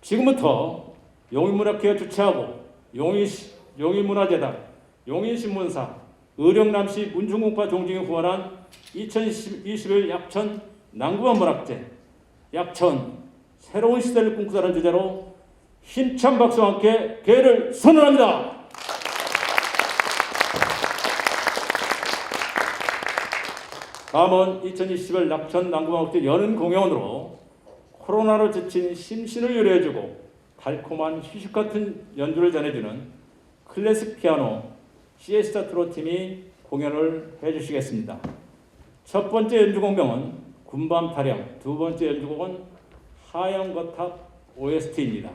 지금부터 용인문학회가 주최하고 용인문화재단, 용인신문사, 의령남시 문중공파 종중이 후원한 2021 약천 낭구만 문학제, 약천 새로운 시대를 꿈꾸다는 주제로 힘찬 박수와 함께 개회를 선언합니다. 다음은 2021 약천 낭구만학제 연은 공연으로 코로나로 지친 심신을 유래해주고 달콤한 휴식 같은 연주를 전해주는 클래식 피아노 시에스타 트로 팀이 공연을 해주시겠습니다. 첫 번째 연주곡명은 군밤 타령, 두 번째 연주곡은 하얀거탑 OST입니다.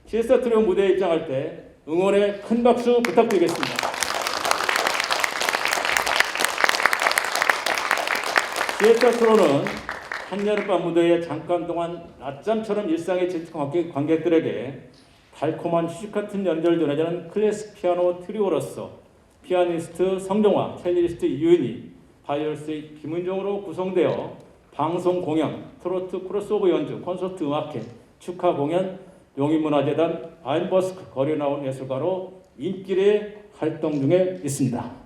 시에스타 트로 무대에 입장할 때 응원의 큰 박수 부탁드리겠습니다. 시에스타 트로는 한여름밤 무대에 잠깐 동안 낮잠처럼 일상에 지친 관객들에게 달콤한 휴식 같은 연주를 전해주는 클래식 피아노 트리오로서 피아니스트 성종화, 첼리스트 이윤희, 바이올리스트 김은종으로 구성되어 방송 공연, 트로트 크로스오버 연주, 콘서트 음악회, 축하 공연, 용인문화재단 아인버스크 거리에 나온 예술가로 인기의 활동 중에 있습니다.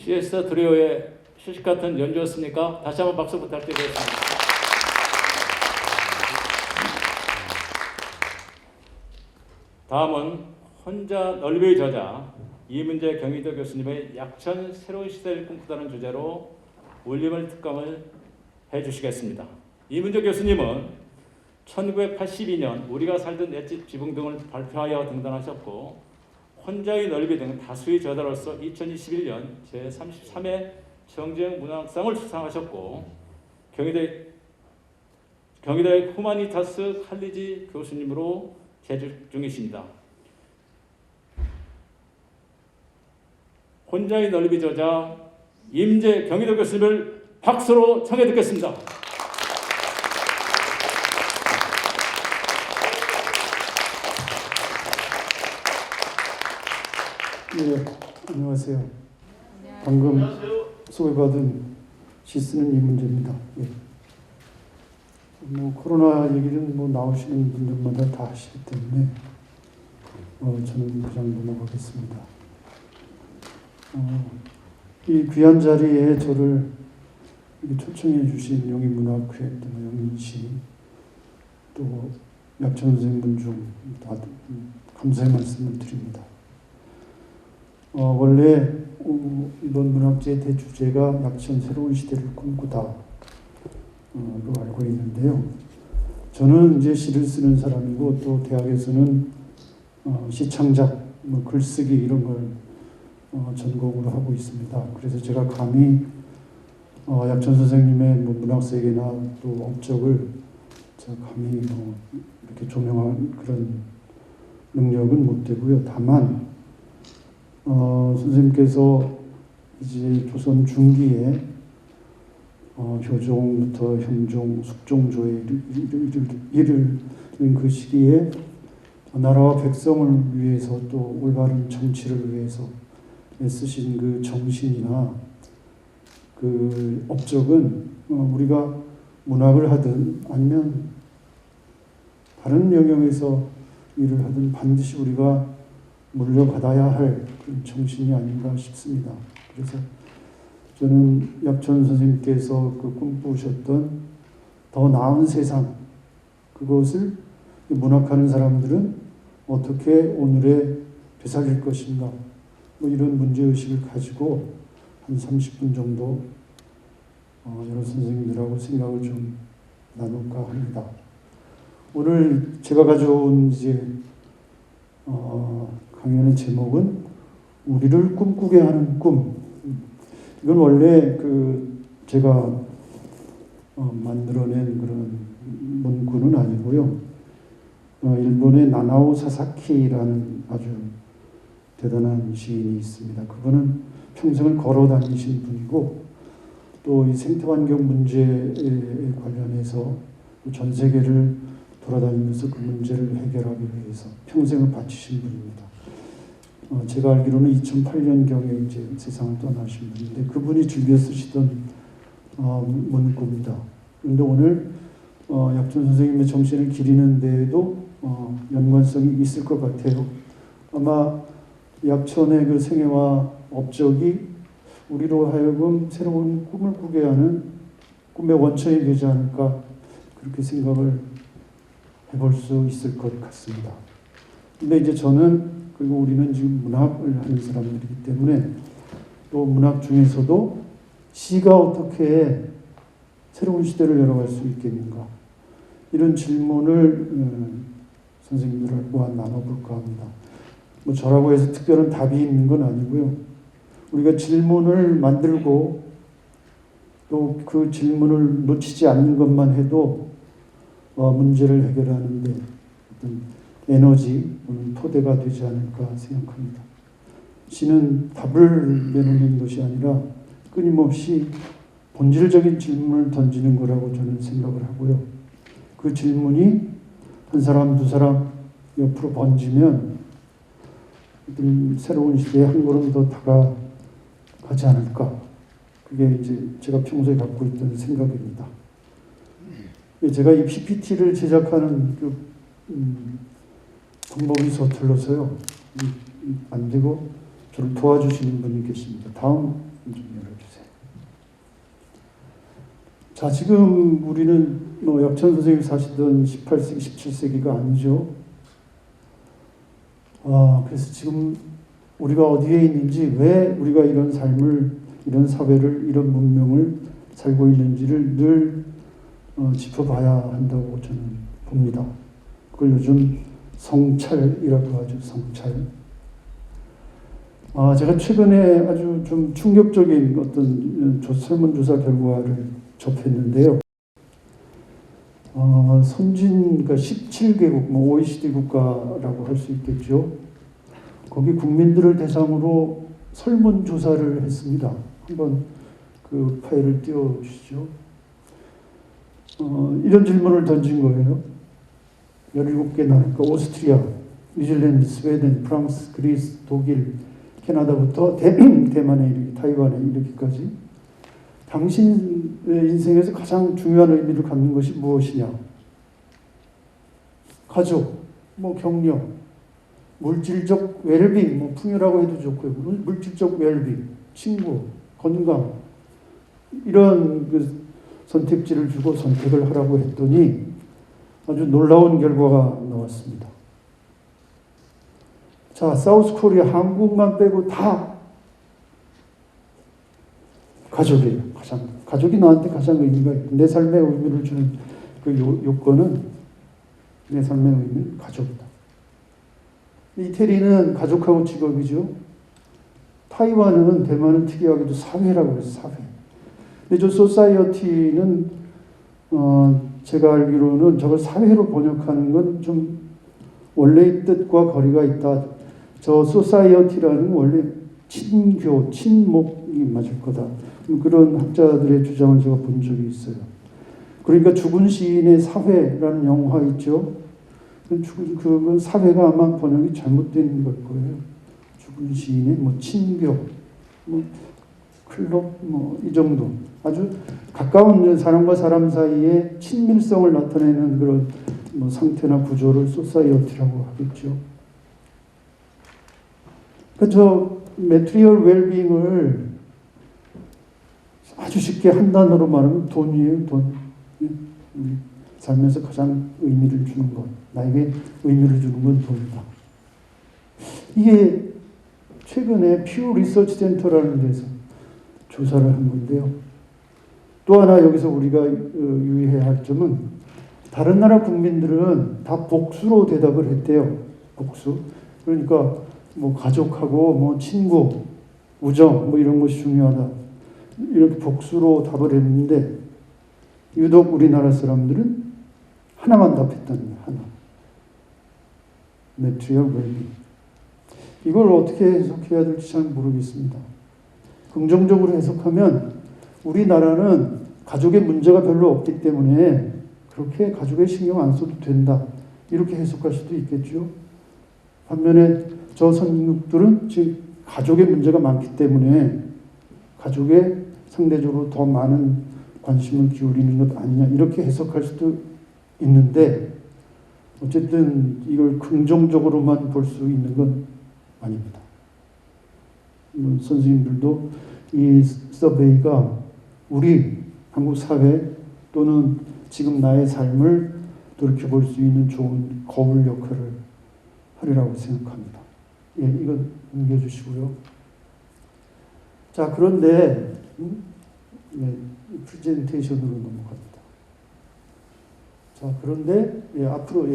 시에스터 트리오의 시식 같은 연주였습니까? 다시 한번 박수 부탁드리겠습니다. 다음은 혼자 넓이의 저자 이문재 경희대 교수님의 약천 새로운 시대를 꿈꾸다는 주제로 올림을 특강을 해주시겠습니다. 이문재 교수님은 1982년 우리가 살던 옛집 지붕 등을 발표하여 등단하셨고 혼자의 넓이 등 다수의 저자로서 2021년 제33회 정재영 문학상을 수상하셨고 경희대 후마니타스 칼리지 교수님으로 재직 중이십니다. 혼자의 넓이 저자 임재 경희대 교수님을 박수로 청해 듣겠습니다. 네, 안녕하세요. 방금 소개받은 시스는 이문재입니다. 예. 코로나 얘기는 나오시는 분들마다 다 하시기 때문에 저는 그냥 넘어가겠습니다. 이 귀한 자리에 저를 초청해 주신 영희문학회 영민씨 또 약천 선생님 분중 다 감사의 말씀을 드립니다. 원래 이번 문학제의 대주제가 약천 새로운 시대를 꿈꾸다로 알고 있는데요. 저는 이제 시를 쓰는 사람이고 또 대학에서는 시창작, 글쓰기 이런 걸 전공으로 하고 있습니다. 그래서 제가 감히 약천 선생님의 문학 세계나 또 업적을 제가 감히 이렇게 조명한 그런 능력은 못 되고요. 다만 선생님께서 이제 조선 중기에 효종부터 현종, 숙종조에 이르는 그 시기에 나라와 백성을 위해서 또 올바른 정치를 위해서 애쓰신 그 정신이나 그 업적은 우리가 문학을 하든 아니면 다른 영역에서 일을 하든 반드시 우리가 물려받아야 할 그런 정신이 아닌가 싶습니다. 그래서 저는 약천 선생님께서 그 꿈꾸셨던 더 나은 세상, 그것을 문학하는 사람들은 어떻게 오늘에 되살릴 것인가, 이런 문제의식을 가지고 한 30분 정도 여러 선생님들하고 생각을 좀 나눌까 합니다. 오늘 제가 가져온 이제 강연의 제목은 우리를 꿈꾸게 하는 꿈. 이건 원래 제가 만들어낸 그런 문구는 아니고요. 일본의 나나오 사사키라는 아주 대단한 시인이 있습니다. 그분은 평생을 걸어 다니신 분이고 또 이 생태환경 문제에 관련해서 전 세계를 돌아다니면서 그 문제를 해결하기 위해서 평생을 바치신 분입니다. 제가 알기로는 2008년경에 이제 세상을 떠나신 분인데 그분이 즐겨 쓰시던 문구입니다. 그런데 오늘 약천 선생님의 정신을 기리는 데에도 연관성이 있을 것 같아요. 아마 약천의 그 생애와 업적이 우리로 하여금 새로운 꿈을 꾸게 하는 꿈의 원천이 되지 않을까 그렇게 생각을 해볼 수 있을 것 같습니다. 근데 이제 저는 그리고 우리는 지금 문학을 하는 사람들이기 때문에 또 문학 중에서도 시가 어떻게 새로운 시대를 열어갈 수 있겠는가 이런 질문을 선생님들과 나눠볼까 합니다. 저라고 해서 특별한 답이 있는 건 아니고요. 우리가 질문을 만들고 또 그 질문을 놓치지 않는 것만 해도 문제를 해결하는 데 어떤 에너지, 토대가 되지 않을까 생각합니다. 시는 답을 내놓는 것이 아니라 끊임없이 본질적인 질문을 던지는 거라고 저는 생각을 하고요. 그 질문이 한 사람, 두 사람 옆으로 번지면 새로운 시대에 한 걸음 더 다가가지 않을까. 그게 이제 제가 평소에 갖고 있던 생각입니다. 제가 이 PPT를 제작하는 방법이 서툴러서요. 안 되고 저를 도와주시는 분이 계십니다. 다음 좀 열어주세요. 자, 지금 우리는 뭐 역천 선생님이 사시던 18세기, 17세기가 아니죠. 그래서 지금 우리가 어디에 있는지, 왜 우리가 이런 삶을, 이런 사회를, 이런 문명을 살고 있는지를 늘 짚어봐야 한다고 저는 봅니다. 그걸 요즘 성찰이라고 하죠. 성찰. 제가 최근에 아주 좀 충격적인 어떤 설문조사 결과를 접했는데요. 선진, 그러니까 17개국, 뭐 OECD 국가라고 할 수 있겠죠. 거기 국민들을 대상으로 설문조사를 했습니다. 한번 그 파일을 띄워주시죠. 이런 질문을 던진 거예요. 17개 나라, 그러니까 오스트리아, 뉴질랜드, 스웨덴, 프랑스, 그리스, 독일, 캐나다부터 대만에 이르기, 타이완에 이르기까지 당신의 인생에서 가장 중요한 의미를 갖는 것이 무엇이냐? 가족, 뭐 격려, 물질적 웰빙, 뭐 풍요라고 해도 좋고요. 물질적 웰빙, 친구, 건강, 이런 그 선택지를 주고 선택을 하라고 했더니 아주 놀라운 결과가 나왔습니다. 자, 사우스 코리아, 한국만 빼고 다 가족이에요. 가족이 나한테 가장 의미가 있고, 내 삶에 의미를 주는 그 요건은, 내 삶의 의미는 가족이다. 이태리는 가족하고 직업이죠. 타이완은, 대만은 특이하게도 사회라고 해서 사회. 근데 저 소사이어티는 제가 알기로는 저걸 사회로 번역하는 건 좀 원래의 뜻과 거리가 있다. 저 소사이어티라는 원래 친교, 친목이 맞을 거다. 그런 학자들의 주장을 제가 본 적이 있어요. 그러니까 죽은 시인의 사회라는 영화 있죠. 그 사회가 아마 번역이 잘못된 걸 거예요. 죽은 시인의 뭐 친교, 뭐 클럽, 뭐 이 정도. 아주 가까운 사람과 사람 사이의 친밀성을 나타내는 그런 뭐 상태나 구조를 소사이어티라고 하겠죠. 저 매트리얼 웰빙을 아주 쉽게 한 단어로 말하면 돈이에요. 돈. 우리 삶에서 가장 의미를 주는 것, 나에게 의미를 주는 건 돈이다. 이게 최근에 퓨 리서치 센터라는 데서 조사를 한 건데요. 또 하나 여기서 우리가 유의해야 할 점은, 다른 나라 국민들은 다 복수로 대답을 했대요. 복수. 그러니까 뭐 가족하고 뭐 친구, 우정 뭐 이런 것이 중요하다. 이렇게 복수로 답을 했는데, 유독 우리나라 사람들은 하나만 답했다는 거예요. 하나. 매트리얼 웰빙. 이걸 어떻게 해석해야 될지 잘 모르겠습니다. 긍정적으로 해석하면 우리나라는 가족의 문제가 별로 없기 때문에 그렇게 가족에 신경 안 써도 된다. 이렇게 해석할 수도 있겠죠. 반면에 저 선진국들은 지금 가족의 문제가 많기 때문에 가족에 상대적으로 더 많은 관심을 기울이는 것 아니냐, 이렇게 해석할 수도 있는데, 어쨌든 이걸 긍정적으로만 볼 수 있는 건 아닙니다. 선생님들도 이 서베이가 우리 한국 사회 또는 지금 나의 삶을 돌이켜볼 수 있는 좋은 거울 역할을 하리라고 생각합니다. 예, 이건 넘겨주시고요. 자, 그런데 프레젠테이션으로 넘어갑니다. 자, 그런데 앞으로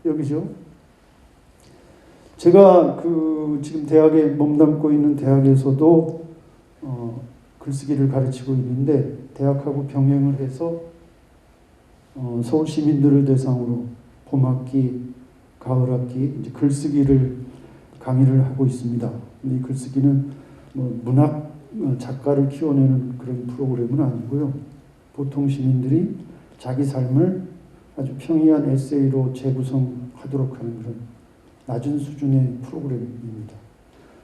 여기죠. 제가 지금 대학에 몸담고 있는 대학에서도 글쓰기를 가르치고 있는데, 대학하고 병행을 해서 서울 시민들을 대상으로 봄학기, 가을학기 이제 글쓰기를 강의를 하고 있습니다. 이 글쓰기는 뭐 문학 작가를 키워내는 그런 프로그램은 아니고요. 보통 시민들이 자기 삶을 아주 평이한 에세이로 재구성하도록 하는 그런 낮은 수준의 프로그램입니다.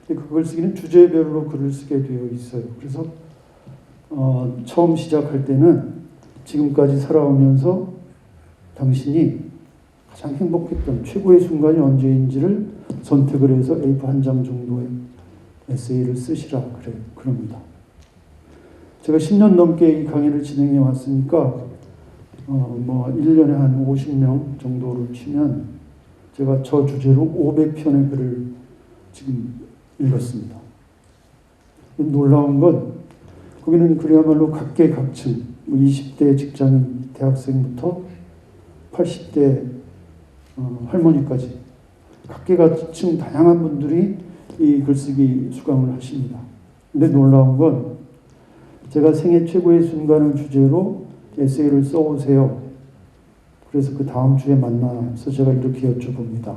그 글쓰기는 주제별로 글을 쓰게 되어 있어요. 그래서 처음 시작할 때는 지금까지 살아오면서 당신이 가장 행복했던 최고의 순간이 언제인지를 선택을 해서 A4 한 장 정도의 에세이를 쓰시라 그럽니다. 제가 10년 넘게 이 강의를 진행해 왔으니까 뭐 1년에 한 50명 정도를 치면 제가 저 주제로 500편의 글을 지금 읽었습니다. 놀라운 건 거기는 그야말로 각계각층, 20대 직장인 대학생부터 80대 할머니까지 각계각층 다양한 분들이 이 글쓰기 수강을 하십니다. 근데 놀라운 건 제가 생애 최고의 순간을 주제로 에세이를 써오세요. 그래서 그 다음 주에 만나서 제가 이렇게 여쭤봅니다.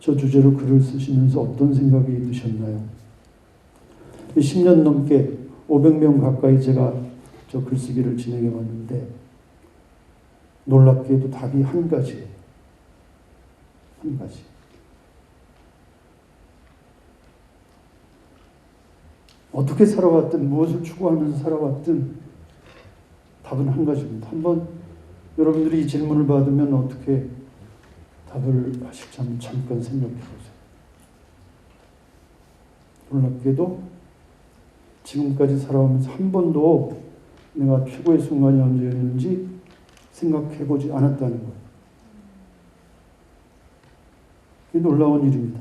저 주제로 글을 쓰시면서 어떤 생각이 드셨나요? 10년 넘게 500명 가까이 제가 저 글쓰기를 진행해 왔는데 놀랍게도 답이 한 가지예요. 한 가지. 어떻게 살아왔든 무엇을 추구하면서 살아왔든 답은 한 가지입니다. 한번 여러분들이 이 질문을 받으면 어떻게 답을 하실지 한번 잠깐 생각해 보세요. 놀랍게도 지금까지 살아오면서 한 번도 내가 최고의 순간이 언제였는지 생각해 보지 않았다는 거예요. 이게 놀라운 일입니다.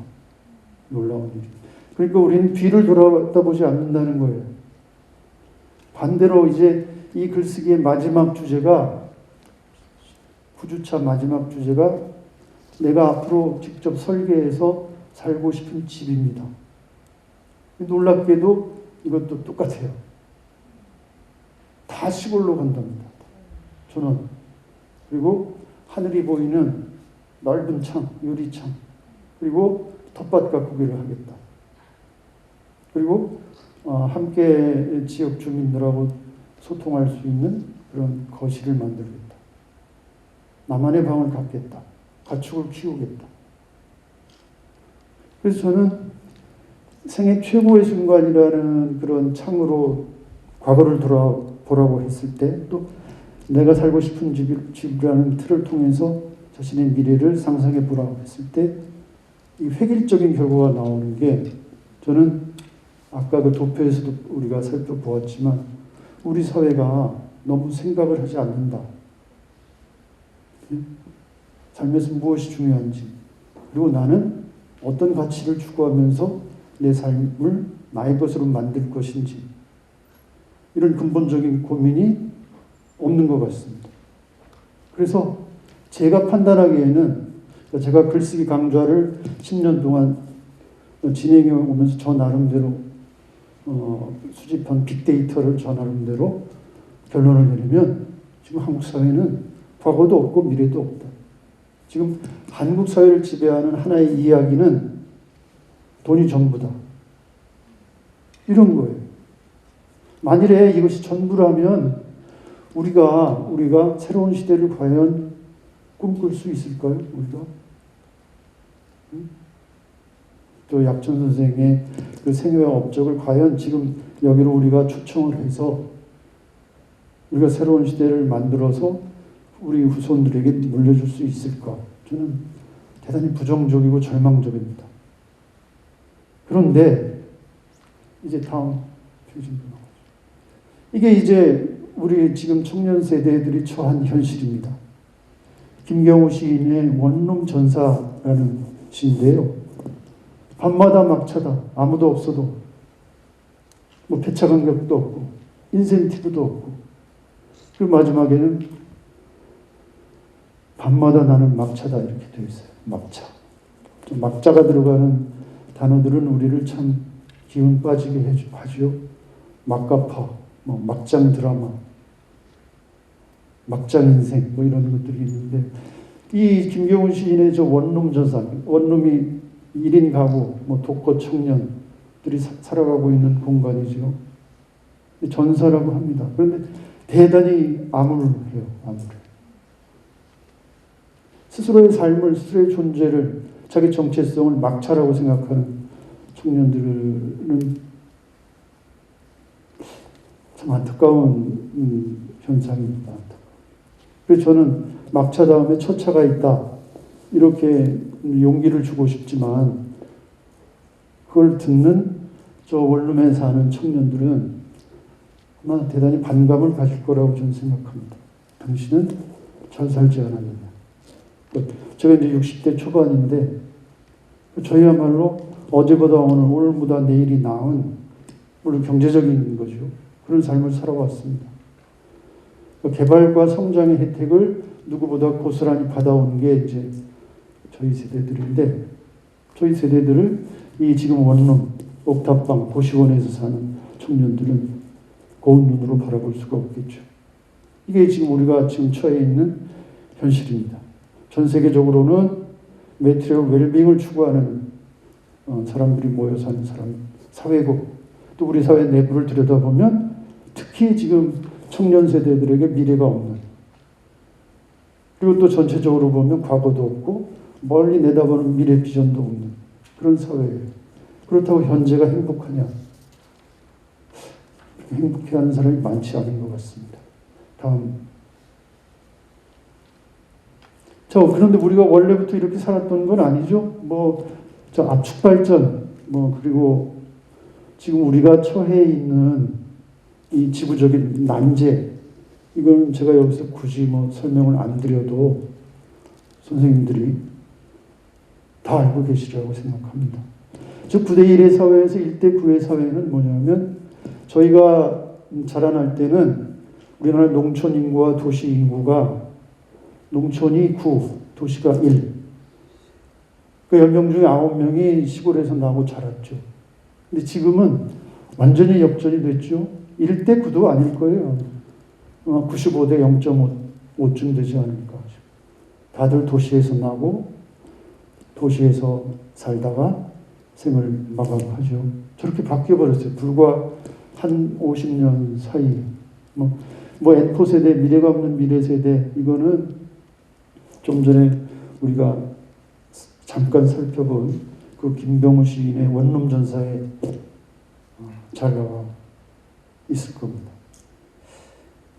놀라운 일입니다. 그러니까 우리는 뒤를 돌아다 보지 않는다는 거예요. 반대로 이제 이 글쓰기의 마지막 주제가 9주차 마지막 주제가 내가 앞으로 직접 설계해서 살고 싶은 집입니다. 놀랍게도 이것도 똑같아요. 다 시골로 간답니다. 저는. 그리고 하늘이 보이는 넓은 창, 유리창. 그리고 텃밭 가꾸기를 하겠다. 그리고 함께 지역 주민들하고 소통할 수 있는 그런 거실을 만들겠다. 나만의 방을 갖겠다. 가축을 키우겠다. 그래서 저는 생애 최고의 순간이라는 그런 창으로 과거를 돌아보라고 했을 때 또 내가 살고 싶은 집이라는 틀을 통해서 자신의 미래를 상상해 보라고 했을 때 이 획일적인 결과가 나오는 게 저는 아까 그 도표에서도 우리가 살펴보았지만 우리 사회가 너무 생각을 하지 않는다. 삶에서 무엇이 중요한지 그리고 나는 어떤 가치를 추구하면서 내 삶을 나의 것으로 만들 것인지 이런 근본적인 고민이 없는 것 같습니다. 그래서 제가 판단하기에는 제가 글쓰기 강좌를 10년 동안 진행해 오면서 저 나름대로 수집한 빅데이터를 저 나름대로 결론을 내리면 지금 한국 사회는 과거도 없고 미래도 없다. 지금 한국 사회를 지배하는 하나의 이야기는 돈이 전부다. 이런 거예요. 만일에 이것이 전부라면 우리가 새로운 시대를 과연 꿈꿀 수 있을까요? 우리가? 또 약천 선생의 그 생애와 업적을 과연 지금 여기로 우리가 초청을 해서 우리가 새로운 시대를 만들어서 우리 후손들에게 물려줄 수 있을까? 저는 대단히 부정적이고 절망적입니다. 그런데 이제 다음 페이지입니다. 이게 이제 우리 지금 청년 세대들이 처한 현실입니다. 김경우 시인의 원룸 전사라는 시인데요. 밤마다 막차다. 아무도 없어도 뭐 배차 간격도 없고 인센티브도 없고 그리고 마지막에는 밤마다 나는 막차다 이렇게 되어 있어요. 막차. 좀 막자가 들어가는 단어들은 우리를 참 기운 빠지게 하죠. 막가파, 뭐 막장 드라마, 막장 인생 뭐 이런 것들이 있는데 이 김경훈 시인의 저 원룸 전사, 원룸이 1인 가구, 뭐 독거 청년들이 살아가고 있는 공간이죠. 전사라고 합니다. 그런데 대단히 암울해요. 암울해. 스스로의 삶을, 스스로의 존재를, 자기 정체성을 막차라고 생각하는 청년들은 참 안타까운 현상입니다. 그래서 저는 막차 다음에 첫차가 있다. 이렇게 용기를 주고 싶지만 그걸 듣는 저 원룸에 사는 청년들은 아마 대단히 반감을 가질 거라고 저는 생각합니다. 당신은 잘 살지 않았느냐. 제가 이제 60대 초반인데 저희야말로 어제보다 오늘보다 내일이 나은, 물론 경제적인 거죠. 그런 삶을 살아왔습니다. 개발과 성장의 혜택을 누구보다 고스란히 받아온 게 이제 저희 세대들인데, 저희 세대들을 이 지금 원룸, 옥탑방, 고시원에서 사는 청년들은 고운 눈으로 바라볼 수가 없겠죠. 이게 지금 우리가 지금 처해 있는 현실입니다. 전 세계적으로는 매트리얼 웰빙을 추구하는 사람들이 모여 사는 사회고, 또 우리 사회 내부를 들여다보면 특히 지금 청년 세대들에게 미래가 없는, 그리고 또 전체적으로 보면 과거도 없고 멀리 내다보는 미래 비전도 없는 그런 사회예요. 그렇다고 현재가 행복하냐? 행복해하는 사람이 많지 않은 것 같습니다. 다음. 자, 그런데 우리가 원래부터 이렇게 살았던 건 아니죠. 저 압축 발전, 그리고 지금 우리가 처해 있는 이 지구적인 난제, 이건 제가 여기서 굳이 설명을 안 드려도 선생님들이 다 알고 계시리라고 생각합니다. 즉 9대1의 사회에서 1대9의 사회는 뭐냐면, 저희가 자라날 때는 우리나라 농촌 인구와 도시 인구가, 농촌이 9, 도시가 1. 그 10명 중에 9명이 시골에서 나고 자랐죠. 근데 지금은 완전히 역전이 됐죠. 1대9도 아닐 거예요. 95대 0.5쯤 되지 않을까. 다들 도시에서 나고 도시에서 살다가 생을 마감하죠. 저렇게 바뀌어버렸어요. 불과 한 50년 사이에. N포 세대, 미래가 없는 미래 세대, 이거는 좀 전에 우리가 잠깐 살펴본 그 김병우 시인의 원룸 전사에 잘 나와 있을 겁니다.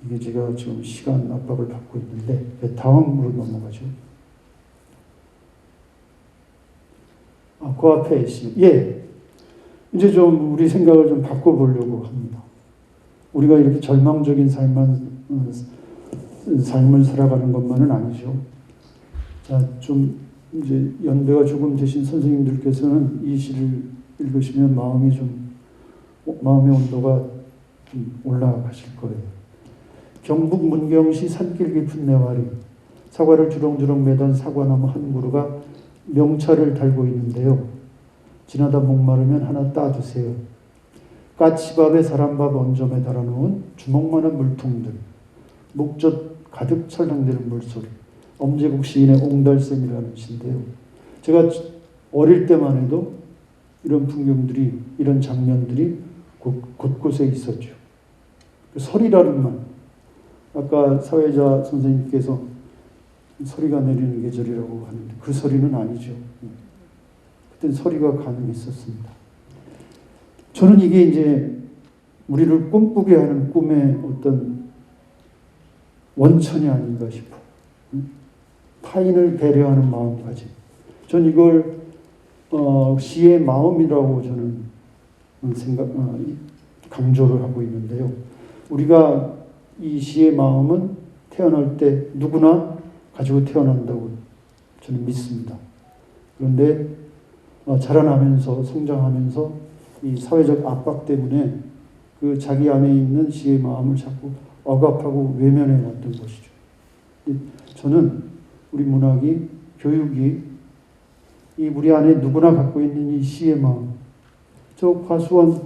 이게 제가 지금 시간 압박을 받고 있는데 다음으로 넘어가죠. 그 앞에 이제 좀 우리 생각을 좀 바꿔보려고 합니다. 우리가 이렇게 절망적인 삶을 살아가는 것만은 아니죠. 자, 좀 이제 연배가 조금 되신 선생님들께서는 이 시를 읽으시면 마음의 온도가 좀 올라가실 거예요. 경북 문경시 산길 깊은 내와리, 사과를 주렁주렁 매던 사과나무 한 그루가 명찰을 달고 있는데요. 지나다 목마르면 하나 따드세요. 까치밥에 사람밥 얹어매 달아놓은 주먹만한 물통들, 목젖 가득 찰랑대는 물소리, 엄지국 시인의 옹달샘이라는 시인데요. 제가 어릴 때만 해도 이런 풍경들이, 이런 장면들이 곳곳에 있었죠. 그 설이라는 말, 아까 사회자 선생님께서 서리가 내리는 계절이라고 하는데 그 서리는 아니죠. 그때 서리가 가능했었습니다. 저는 이게 이제 우리를 꿈꾸게 하는 꿈의 어떤 원천이 아닌가 싶어. 타인을 배려하는 마음가짐. 전 이걸 시의 마음이라고 저는 강조를 하고 있는데요. 우리가 이 시의 마음은 태어날 때 누구나 가지고 태어난다고 저는 믿습니다. 그런데 자라나면서 성장하면서 이 사회적 압박 때문에 그 자기 안에 있는 시의 마음을 자꾸 억압하고 외면해 왔던 것이죠. 저는 우리 문학이, 교육이 이 우리 안에 누구나 갖고 있는 이 시의 마음, 저 과수원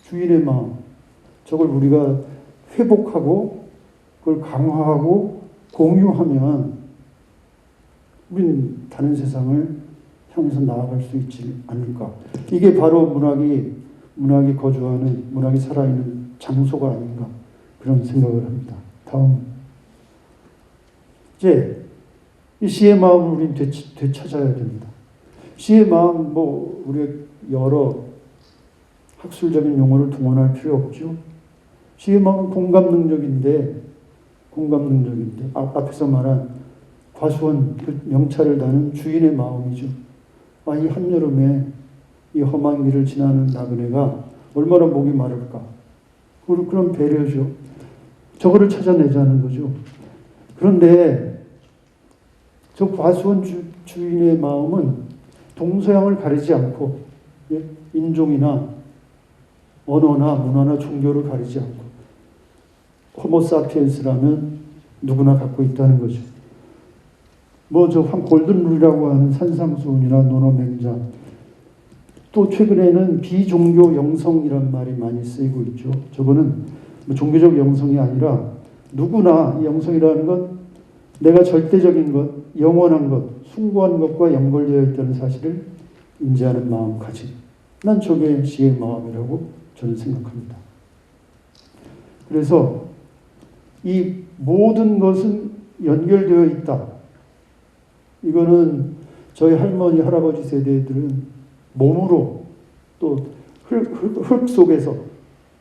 주인의 마음, 저걸 우리가 회복하고 그걸 강화하고 공유하면 우리는 다른 세상을 향해서 나아갈 수 있지 않을까. 이게 바로 문학이 거주하는, 문학이 살아있는 장소가 아닌가, 그런 생각을 합니다. 다음. 이제 이 시의 마음을 우리는 되찾아야 됩니다. 시의 마음, 우리가 여러 학술적인 용어를 동원할 필요 없죠. 시의 마음은 공감 능력인데, 앞에서 말한 과수원 그 명찰을 다는 주인의 마음이죠. 이 한여름에 이 험한 길을 지나는 나그네가 얼마나 목이 마를까. 그런 배려죠. 저거를 찾아내자는 거죠. 그런데 저 과수원 주인의 마음은 동서양을 가리지 않고, 예? 인종이나 언어나 문화나 종교를 가리지 않고 호모사피엔스라면 누구나 갖고 있다는 거죠. 뭐 저 골든룰이라고 하는 산상수훈이나 논어맹자, 또 최근에는 비종교 영성이란 말이 많이 쓰이고 있죠. 저거는 뭐 종교적 영성이 아니라 누구나 이 영성이라는 건 내가 절대적인 것, 영원한 것, 숭고한 것과 연결되어 있다는 사실을 인지하는 마음가짐. 난 저게 시의 마음이라고 저는 생각합니다. 그래서 이 모든 것은 연결되어 있다. 이거는 저희 할머니, 할아버지 세대들은 몸으로 또 흙 속에서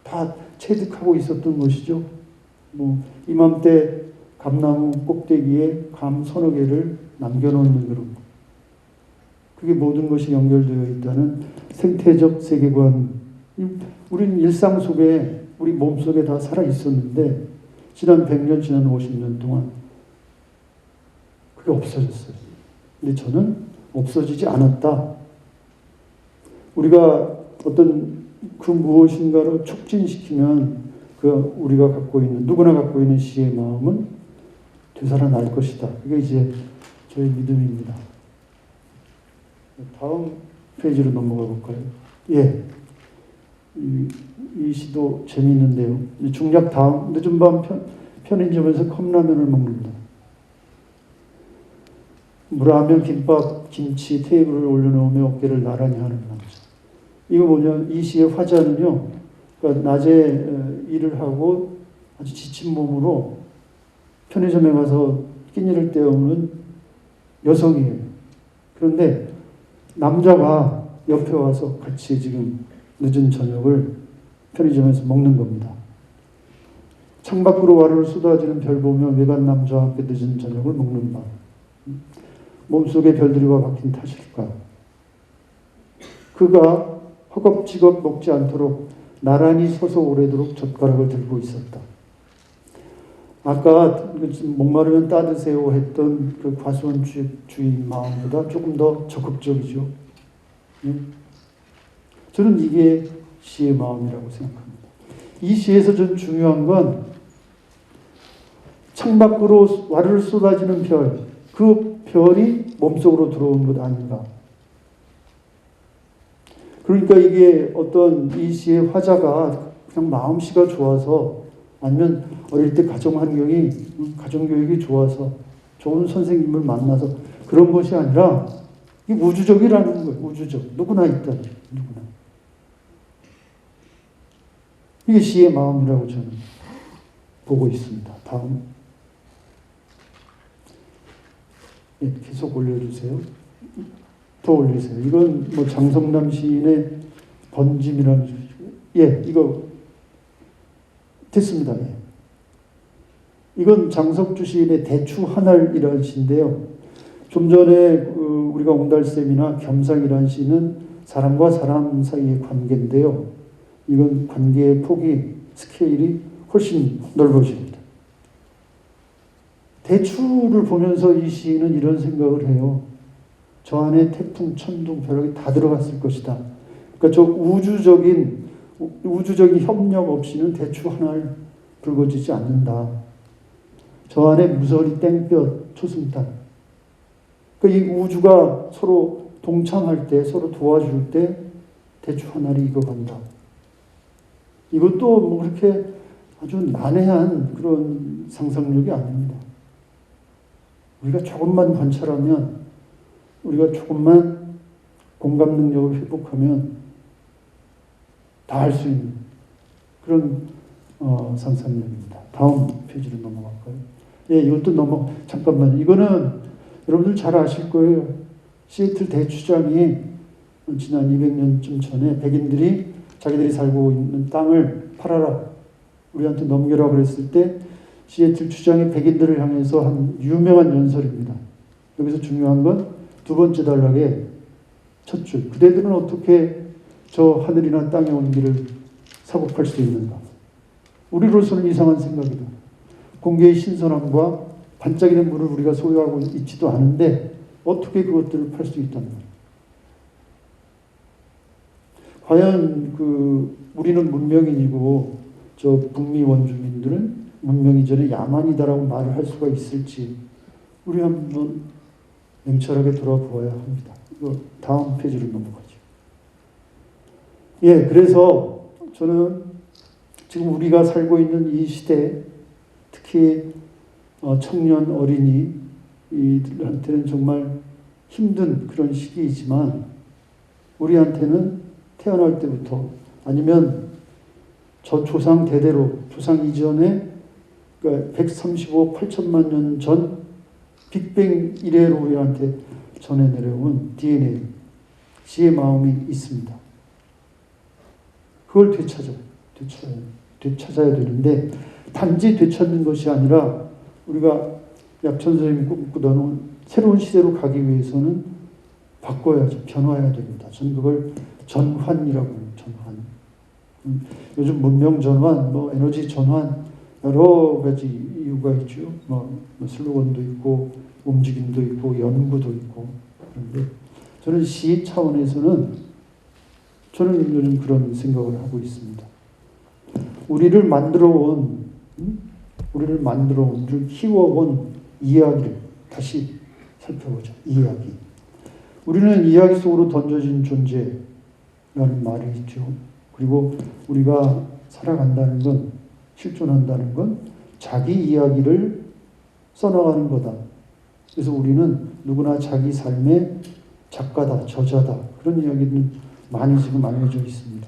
다 체득하고 있었던 것이죠. 뭐 이맘때 감나무 꼭대기에 감 서너 개를 남겨놓는 그런 거. 그게 모든 것이 연결되어 있다는 생태적 세계관. 우리는 일상 속에 우리 몸 속에 다 살아 있었는데 지난 100년, 지난 50년 동안 그게 없어졌어요. 근데 저는 없어지지 않았다. 우리가 어떤 그 무엇인가로 촉진시키면 그 우리가 갖고 있는, 누구나 갖고 있는 시의 마음은 되살아날 것이다. 그게 이제 저의 믿음입니다. 다음 페이지로 넘어가 볼까요? 예. 이 시도 재미있는데요. 중략 다음, 늦은 밤 편의점에서 컵라면을 먹는다. 물라면, 김밥, 김치 테이블을 올려놓으며 어깨를 나란히 하는 남자. 이거 뭐냐, 이 시의 화자는요, 그러니까 낮에 일을 하고 아주 지친 몸으로 편의점에 가서 끼니를 때우는 여성이에요. 그런데 남자가 옆에 와서 같이 지금 늦은 저녁을 편의점에서 먹는 겁니다. 창밖으로 와르르 쏟아지는 별 보며 외간 남자와 함께 늦은 저녁을 먹는 밤. 몸속에 별들이와 박힌 탓일까? 그가 허겁지겁 먹지 않도록 나란히 서서 오래도록 젓가락을 들고 있었다. 아까 목마르면 따드세요 했던 그 과수원 주인 마음보다 조금 더 적극적이죠. 저는 이게 시의 마음이라고 생각합니다. 이 시에서 좀 중요한 건 창밖으로 와르르 쏟아지는 별, 그 별이 몸속으로 들어온 것 아닌가. 그러니까 이게 어떤 이 시의 화자가 그냥 마음씨가 좋아서, 아니면 어릴 때 가정교육이 좋아서 좋은 선생님을 만나서 그런 것이 아니라 이 우주적이라는 거예요. 우주적. 누구나 있다. 누구나. 이게 시의 마음이라고 저는 보고 있습니다. 다음. 네, 계속 올려주세요. 더 올리세요. 이건 뭐 장성남 시인의 번짐이라는 소리죠. 예, 이거 됐습니다. 예. 이건 장석주 시인의 대추 하늘이라는 시인데요. 좀 전에 우리가 옹달샘이나 겸상이라는 시는 사람과 사람 사이의 관계인데요. 이건 관계의 폭이, 스케일이 훨씬 넓어집니다. 대추를 보면서 이 시인은 이런 생각을 해요. 저 안에 태풍, 천둥, 벼락이 다 들어갔을 것이다. 그러니까 저 우주적인 협력 없이는 대추 하나를 불거지지 않는다. 저 안에 무서리, 땡볕, 초승달. 그러니까 이 우주가 서로 동참할 때, 서로 도와줄 때 대추 하나를 익어간다. 이것도 뭐 그렇게 아주 난해한 그런 상상력이 아닙니다. 우리가 조금만 관찰하면, 우리가 조금만 공감 능력을 회복하면 다 할 수 있는 그런 상상력입니다. 다음 페이지로 넘어갈까요? 예, 이것도 잠깐만요. 이거는 여러분들 잘 아실 거예요. 시애틀 대추장이 지난 200년쯤 전에 백인들이 자기들이 살고 있는 땅을 팔아라, 우리한테 넘겨라 그랬을 때 시애틀 추장이 백인들을 향해서 한 유명한 연설입니다. 여기서 중요한 건 두 번째 단락의 첫 줄. 그대들은 어떻게 저 하늘이나 땅의 온기를 사국할 수 있는가? 우리로서는 이상한 생각이다. 공개의 신선함과 반짝이는 물을 우리가 소유하고 있지도 않은데 어떻게 그것들을 팔 수 있단 말이야. 과연 우리는 문명인이고 저 북미 원주민들은 문명 이전에 야만이다라고 말을 할 수가 있을지 우리 한번 냉철하게 돌아보아야 합니다. 이거 다음 페이지로 넘어가죠. 예, 그래서 저는 지금 우리가 살고 있는 이 시대, 특히 청년 어린이들한테는 정말 힘든 그런 시기이지만 우리한테는 태어날 때부터 아니면 저 조상 대대로 조상 이전에 그러니까 135, 8천만 년 전 빅뱅 이래로 우리한테 전해 내려온 DNA, 지의 마음이 있습니다. 그걸 되찾아야 되는데 단지 되찾는 것이 아니라 우리가 약천 선생님이 꿈꾸던 새로운 시대로 가기 위해서는 바꿔야죠. 변화해야 됩니다. 저는 그걸 전환이라고 해요. 전환. 요즘 문명 전환, 에너지 전환 여러 가지 이유가 있죠. 슬로건도 있고 움직임도 있고 연구도 있고 그런데 저는 시 차원에서는 저는 요즘 그런 생각을 하고 있습니다. 우리를 만들어 온, 우리를 키워온 이야기를 다시 살펴보자. 이야기. 우리는 이야기 속으로 던져진 존재라는 말이 있죠. 그리고 우리가 살아간다는 건, 실존한다는 건 자기 이야기를 써나가는 거다. 그래서 우리는 누구나 자기 삶의 작가다, 저자다. 그런 이야기는 많이 지금 알려져 있습니다.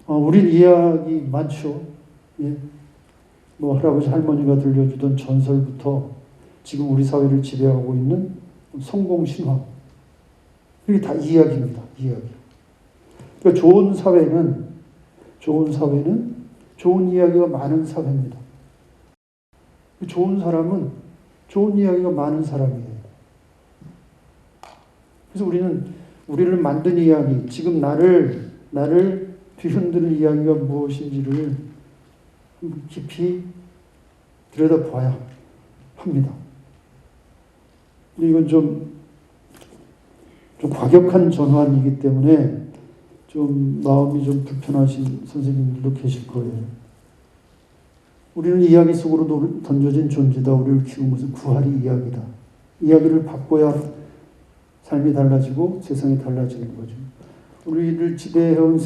우린 이야기 많죠. 예. 할아버지 할머니가 들려주던 전설부터 지금 우리 사회를 지배하고 있는 성공 신화. 이게 다 이야기입니다. 이야기. 그러니까 좋은 사회는 좋은 이야기가 많은 사회입니다. 좋은 사람은 좋은 이야기가 많은 사람이에요. 그래서 우리를 만든 이야기, 지금 나를 뒤흔드는 이야기가 무엇인지를 깊이 들여다봐야 합니다. 근데 이건 좀 과격한 전환이기 때문에 좀 마음이 좀 불편하신 선생님들도 계실 거예요. 우리는 이야기 속으로 던져진 존재다. 우리를 키운 것은 구할이 이야기다. 이야기를 바꿔야 삶이 달라지고 세상이 달라지는 거죠. 우리를 지배해온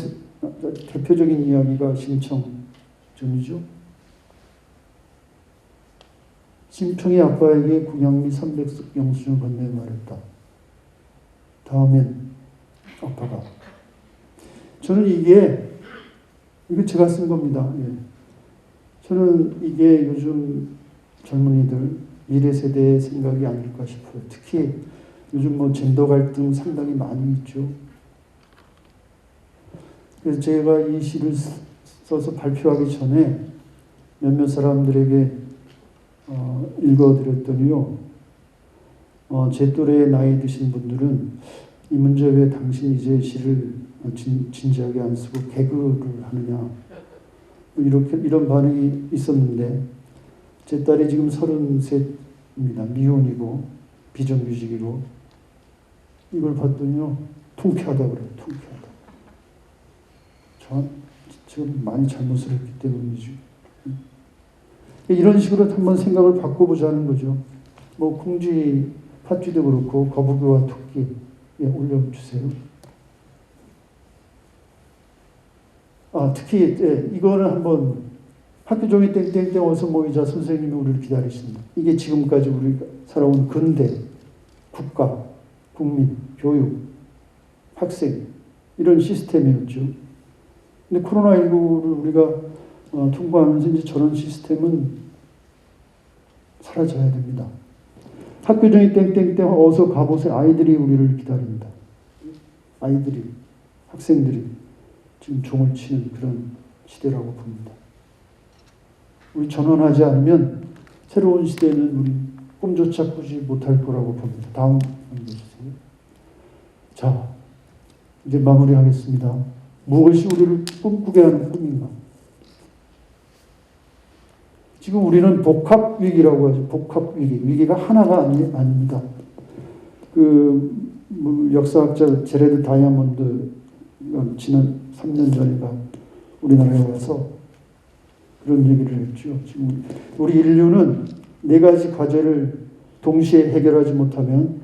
대표적인 이야기가 심청전이죠. 심청이 아빠에게 국양미 300석 영수증을 건네 말했다. 다음엔 아빠가. 저는 이거 제가 쓴 겁니다. 예. 저는 이게 요즘 젊은이들, 미래 세대의 생각이 아닐까 싶어요. 특히 요즘 젠더 갈등 상당히 많이 있죠. 그래서 제가 이 시를 써서 발표하기 전에 몇몇 사람들에게 읽어드렸더니요. 제 또래의 나이 드신 분들은 이 문제 왜 당신 이제 시를 진지하게 안 쓰고 개그를 하느냐 이런 반응이 있었는데 제 딸이 지금 33입니다. 미혼이고 비정규직이고 이걸 봤더니요. 통쾌하다고 그래요. 통쾌하다. 지금 많이 잘못을 했기 때문이죠. 이런 식으로 한번 생각을 바꿔보자는 거죠. 콩쥐, 팥쥐도 그렇고 거북이와 토끼 올려주세요. 특히 이거는 한번 학교 종이 땡땡땡 어서 모이자 선생님이 우리를 기다리신다. 이게 지금까지 우리가 살아온 근대, 국가, 국민, 교육, 학생 이런 시스템이었죠. 근데 코로나19를 우리가 통과하면서 이제 저런 시스템은 사라져야 됩니다. 학교 종이 땡땡땡 어서 가보세요. 아이들이 우리를 기다립니다. 아이들이, 학생들이 지금 종을 치는 그런 시대라고 봅니다. 우리 전환하지 않으면 새로운 시대는 우리 꿈조차 꾸지 못할 거라고 봅니다. 다음 보여주세요. 자, 이제 마무리하겠습니다. 무엇이 우리를 꿈꾸게 하는 꿈인가? 지금 우리는 복합 위기라고 하죠. 복합 위기. 위기가 하나가 아닙니다. 역사학자 제레드 다이아몬드 지난 3년 전인가 우리나라에 와서 그런 얘기를 했죠. 지금 우리 인류는 4가지 과제를 동시에 해결하지 못하면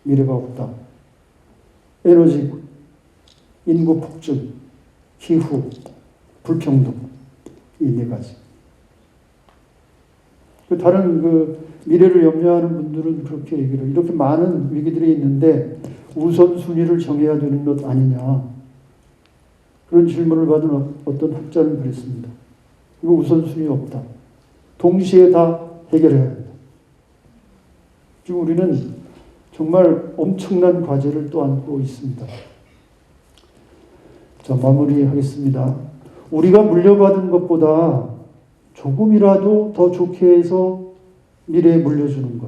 미래가 없다. 에너지, 인구 폭증, 기후, 불평등, 이 4가지. 다른 미래를 염려하는 분들은 그렇게 얘기를 해요. 이렇게 많은 위기들이 있는데 우선순위를 정해야 되는 것 아니냐. 그런 질문을 받은 어떤 학자는 그랬습니다. 이거 우선순위 없다. 동시에 다 해결해야 한다. 지금 우리는 정말 엄청난 과제를 또 안고 있습니다. 자, 마무리하겠습니다. 우리가 물려받은 것보다 조금이라도 더 좋게 해서 미래에 물려주는 것.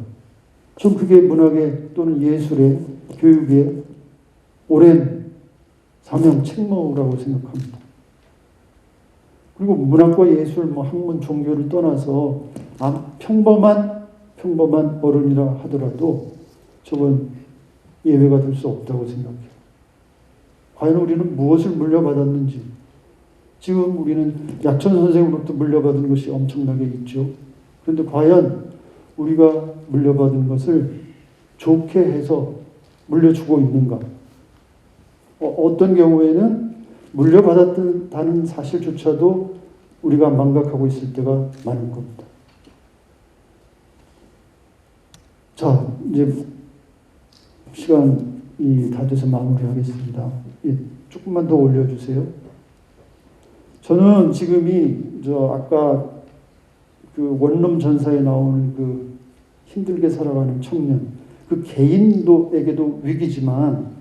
전 그게 문학의 또는 예술의, 교육의 오랜 사명, 책무라고 생각합니다. 그리고 문학과 예술, 학문, 종교를 떠나서 평범한 어른이라 하더라도 저건 예외가 될 수 없다고 생각해요. 과연 우리는 무엇을 물려받았는지, 지금 우리는 약천 선생으로부터 물려받은 것이 엄청나게 있죠. 그런데 과연 우리가 물려받은 것을 좋게 해서 물려주고 있는가? 어떤 경우에는 물려받았다는 사실조차도 우리가 망각하고 있을 때가 많은 겁니다. 자, 이제 시간이 다 돼서 마무리하겠습니다. 예, 조금만 더 올려주세요. 저는 지금이 아까 원룸 전사에 나오는 힘들게 살아가는 청년, 개인에게도 위기지만,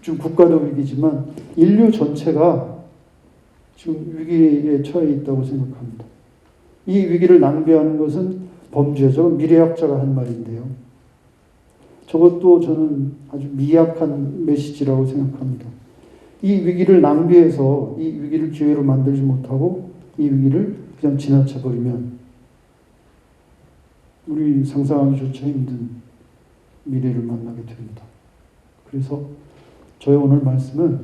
지금 국가도 위기지만 인류 전체가 지금 위기에 처해 있다고 생각합니다. 이 위기를 낭비하는 것은 범죄죠. 미래학자가 한 말인데요. 저것도 저는 아주 미약한 메시지라고 생각합니다. 이 위기를 낭비해서 이 위기를 기회로 만들지 못하고 이 위기를 그냥 지나쳐버리면 우리 상상하기조차 힘든 미래를 만나게 됩니다. 그래서 저의 오늘 말씀은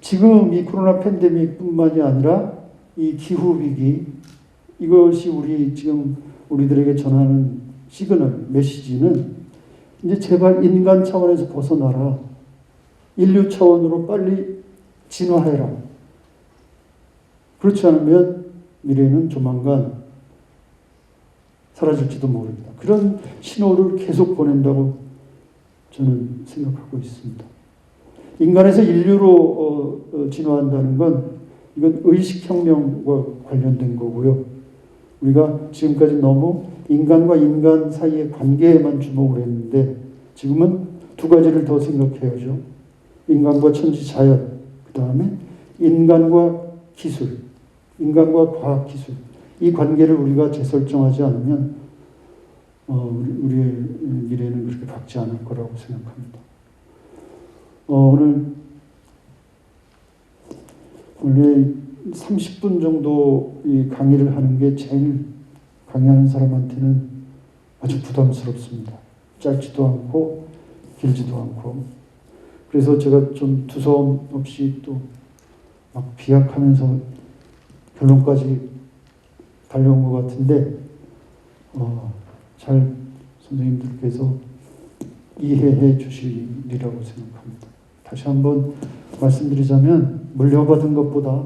지금 이 코로나 팬데믹뿐만이 아니라 이 기후 위기, 이것이 지금 우리들에게 전하는 시그널, 메시지는 이제 제발 인간 차원에서 벗어나라. 인류 차원으로 빨리 진화해라. 그렇지 않으면 미래는 조만간 사라질지도 모릅니다. 그런 신호를 계속 보낸다고 저는 생각하고 있습니다. 인간에서 인류로 진화한다는 건 이건 의식혁명과 관련된 거고요. 우리가 지금까지 너무 인간과 인간 사이의 관계에만 주목을 했는데 지금은 2가지를 더 생각해야죠. 인간과 천지 자연, 그 다음에 인간과 기술, 인간과 과학기술. 이 관계를 우리가 재설정하지 않으면 우리의 미래는 그렇게 밝지 않을 거라고 생각합니다. 원래 30분 정도 이 강의를 하는 게 제일 강의하는 사람한테는 아주 부담스럽습니다. 짧지도 않고 길지도 않고. 그래서 제가 좀 두서움 없이 또 막 비약하면서 결론까지 달려온 것 같은데 잘 선생님들께서 이해해 주시리라고 생각합니다. 다시 한번 말씀드리자면 물려받은 것보다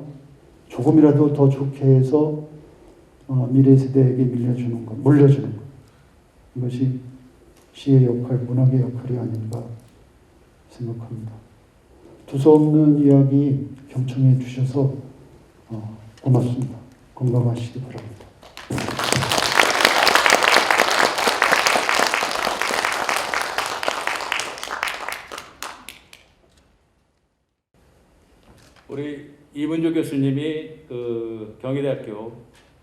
조금이라도 더 좋게 해서 미래 세대에게 물려주는 것. 이것이 시의 역할, 문학의 역할이 아닌가 생각합니다. 두서없는 이야기 경청해 주셔서 고맙습니다. 건강하시기 바랍니다. 우리 이문주 교수님이 경희대학교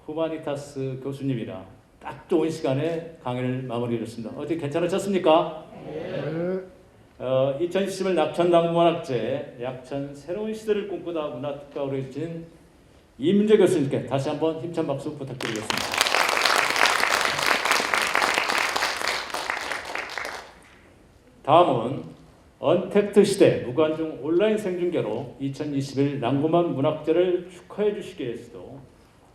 후마니타스 교수님이라 딱 좋은 시간에 강의를 마무리했습니다. 어떻게 괜찮으셨습니까? 네. 2011 낙천당문학제 약천 새로운 시대를 꿈꾸다 문화특강으로 해주신 이문주 교수님께 다시 한번 힘찬 박수 부탁드리겠습니다. 다음은 언택트 시대 무관중 온라인 생중계로 2021 낭구만 문학제를 축하해 주시기 위해서도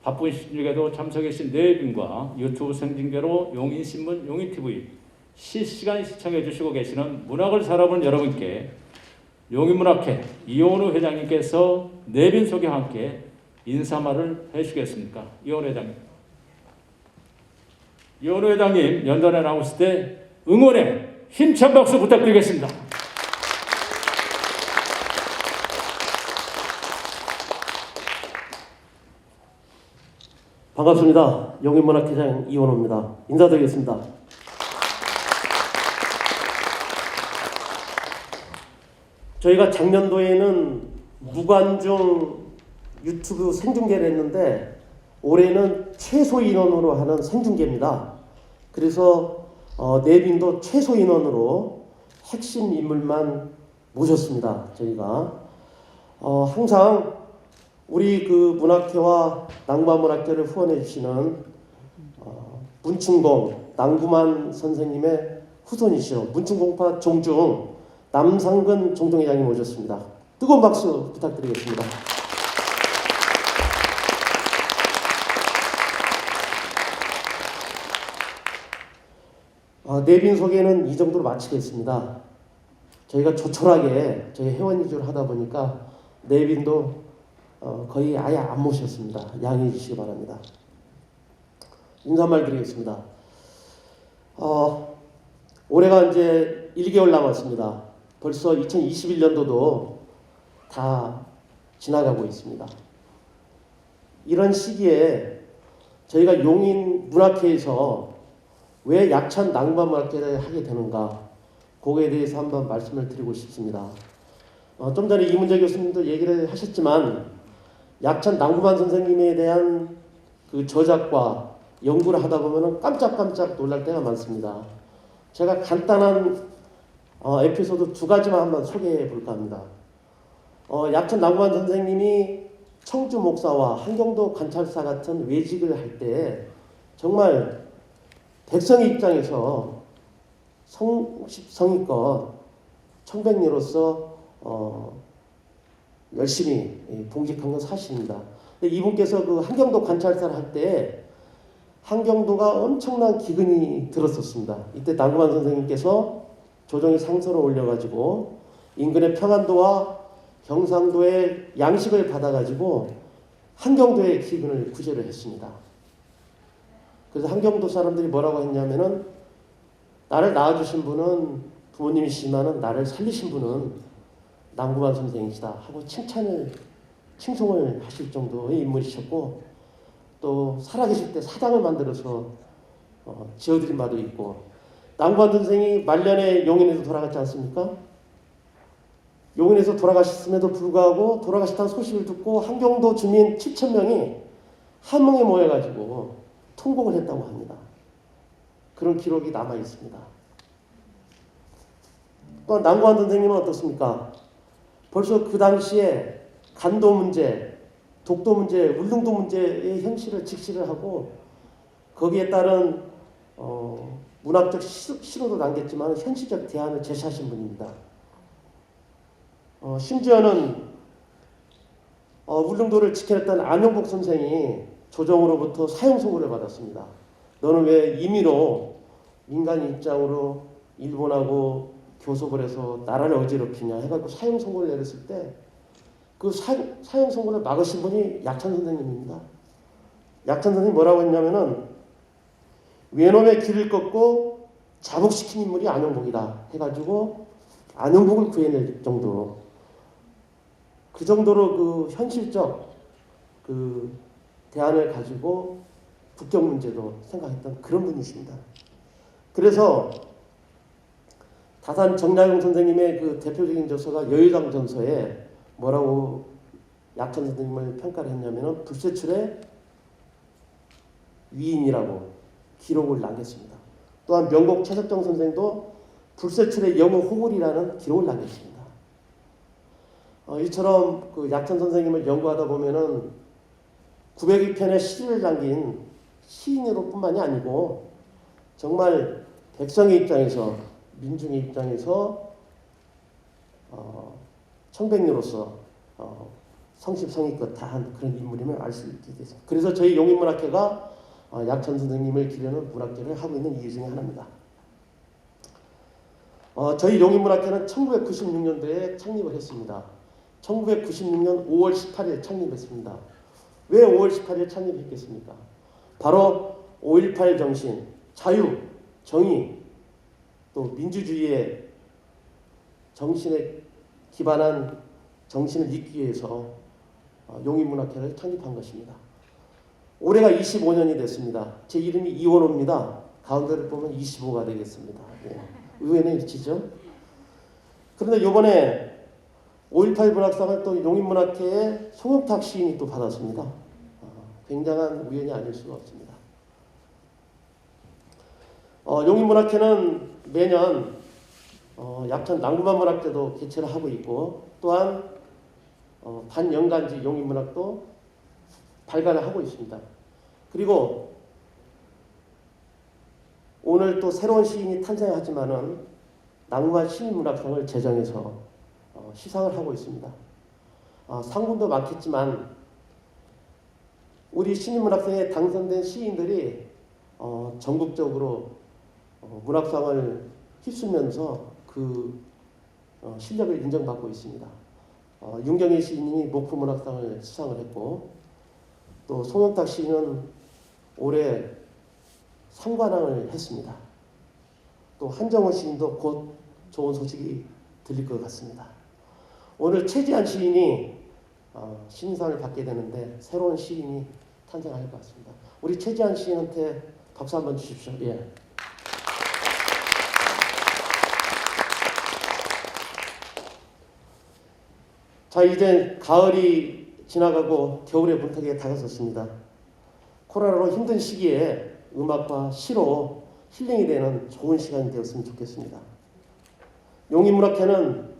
바쁜 시중에도 참석해 주신 네분과 유튜브 생중계로 용인신문 용인TV 실시간 시청해 주시고 계시는 문학을 살아보는 여러분께 용인문학회 이원우 회장님께서 네분 소개와 함께 인사말을 해주시겠습니까? 이원우 회장님. 이원우 회장님 연단에 나오실 때 응원의 힘찬 박수 부탁드리겠습니다. 반갑습니다. 용인문학회장 이원호입니다. 인사드리겠습니다. 저희가 작년도에는 무관중 유튜브 생중계를 했는데 올해는 최소 인원으로 하는 생중계입니다. 그래서 내빈도 최소 인원으로 핵심 인물만 모셨습니다. 저희가 항상 우리 그 문학회와 낭구만문학제를 후원해 주시는 문충공 낭구만 선생님의 후손이시오 문충공파 종중 남상근 종종회장님 모셨습니다. 뜨거운 박수 부탁드리겠습니다. 내빈 소개는 이 정도로 마치겠습니다. 저희가 조촐하게 저희 회원 위주로 하다 보니까 내빈도 거의 아예 안 모셨습니다. 양해해 주시기 바랍니다. 인사말 드리겠습니다. 올해가 이제 1개월 남았습니다. 벌써 2021년도도 다 지나가고 있습니다. 이런 시기에 저희가 용인 문학회에서 왜 약찬 낭만문학제를 하게 되는가, 그거에 대해서 한번 말씀을 드리고 싶습니다. 좀 전에 이문재 교수님도 얘기를 하셨지만 약찬 낭구만 선생님에 대한 그 저작과 연구를 하다 보면 깜짝깜짝 놀랄 때가 많습니다. 제가 간단한 에피소드 2가지만 한번 소개해 볼까 합니다. 약찬 낭구만 선생님이 청주 목사와 한경도 관찰사 같은 외직을 할 때 정말 백성의 입장에서 성의껏 청백리로서 열심히 봉직한 건 사실입니다. 이분께서 그 한경도 관찰사를 할 때 한경도가 엄청난 기근이 들었었습니다. 이때 낭구만 선생님께서 조정의 상서를 올려가지고 인근의 평안도와 경상도의 양식을 받아가지고 한경도의 기근을 구제를 했습니다. 그래서 한경도 사람들이 뭐라고 했냐면은 나를 낳아주신 분은 부모님이시지만은 나를 살리신 분은 낭구만 선생이시다 하고 칭송을 하실 정도의 인물이셨고, 또 살아계실 때 사당을 만들어서 지어드린 바도 있고, 낭구만 선생이 말년에 용인에서 돌아갔지 않습니까? 용인에서 돌아가셨음에도 불구하고 돌아가셨다는 소식을 듣고 한경도 주민 7,000명이 함흥에 모여가지고 통곡을 했다고 합니다. 그런 기록이 남아 있습니다. 또 낭구만 선생님은 어떻습니까? 벌써 그 당시에 간도 문제, 독도 문제, 울릉도 문제의 현실을 직시를 하고 거기에 따른 문학적 시로도 남겼지만 현실적 대안을 제시하신 분입니다. 심지어는 울릉도를 지켜냈던 안용복 선생이 조정으로부터 사형 선고를 받았습니다. 너는 왜 임의로 민간 입장으로 일본하고 교섭을 해서 나라를 어지럽히냐 해가지고 사형 선고를 내렸을 때 그 사형 선고를 막으신 분이 약찬 선생님입니다. 약찬 선생님이 뭐라고 했냐면은 외놈의 길을 꺾고 자복시킨 인물이 안용복이다 해가지고 안용복을 구해낼 정도로, 그 정도로 그 현실적 그 대안을 가지고 북경 문제도 생각했던 그런 분이십니다. 그래서 다산 정약용 선생님의 그 대표적인 저서가 여의당 전서에 뭐라고 약찬 선생님을 평가를 했냐면은 불세출의 위인이라고 기록을 남겼습니다. 또한 명곡 최석정 선생도 불세출의 영웅 호물이라는 기록을 남겼습니다. 이처럼 그 약찬 선생님을 연구하다 보면은 902편의 시를 남긴 시인으로 뿐만이 아니고 정말 백성의 입장에서 민중의 입장에서 청백리로서 성심성의껏 다한 그런 인물임을 알 수 있게 됐습니다. 그래서 저희 용인문학회가 약천 선생님을 기려는 문학제를 하고 있는 이유 중에 하나입니다. 저희 용인문학회는 1996년도에 창립을 했습니다. 1996년 5월 18일 창립했습니다. 왜 5월 18일 창립했겠습니까? 바로 5.18 정신, 자유, 정의, 또 민주주의의 정신에 기반한 정신을 잇기 위해서 용인문학회를 창립한 것입니다. 올해가 25년이 됐습니다. 제 이름이 이원호입니다. 가운데를 보면 25가 되겠습니다. 예. 의외는 일치죠. 그런데 이번에 5.18 문학상을 또 용인문학회의 송영탁 시인이 또 받았습니다. 굉장한 우연이 아닐 수가 없습니다. 용인문학회는 매년 약천 낭구만 문학제도 개최를 하고 있고 또한 반연간지 용인문학도 발간을 하고 있습니다. 그리고 오늘 또 새로운 시인이 탄생하지만은 낭구만 시민문학상을 제정해서 시상을 하고 있습니다. 상금도 많겠지만 우리 시민문학상에 당선된 시인들이 전국적으로 문학상을 휩쓰면서 그 실력을 인정받고 있습니다. 윤경희 시인이 목포문학상을 수상을 했고 또 송영탁 시인은 올해 상관왕을 했습니다. 또 한정호 시인도 곧 좋은 소식이 들릴 것 같습니다. 오늘 최지한 시인이 신인상을 받게 되는데 새로운 시인이 탄생할 것 같습니다. 우리 최지한 시인한테 박수 한번 주십시오. 예. 자, 이제 가을이 지나가고 겨울의 문턱에 다가섰습니다. 코로나로 힘든 시기에 음악과 시로 힐링이 되는 좋은 시간이 되었으면 좋겠습니다. 용인문학회는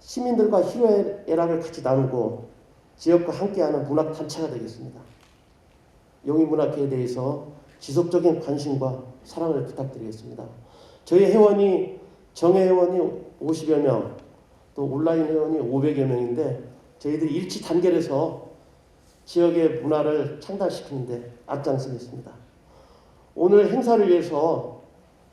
시민들과 희로애락을 같이 나누고 지역과 함께하는 문학단체가 되겠습니다. 용인문학회에 대해서 지속적인 관심과 사랑을 부탁드리겠습니다. 저희 회원이 정예 회원이 50여 명, 또 온라인 회원이 500여 명인데 저희들이 일치 단결해서 지역의 문화를 창달시키는데 앞장서겠습니다. 오늘 행사를 위해서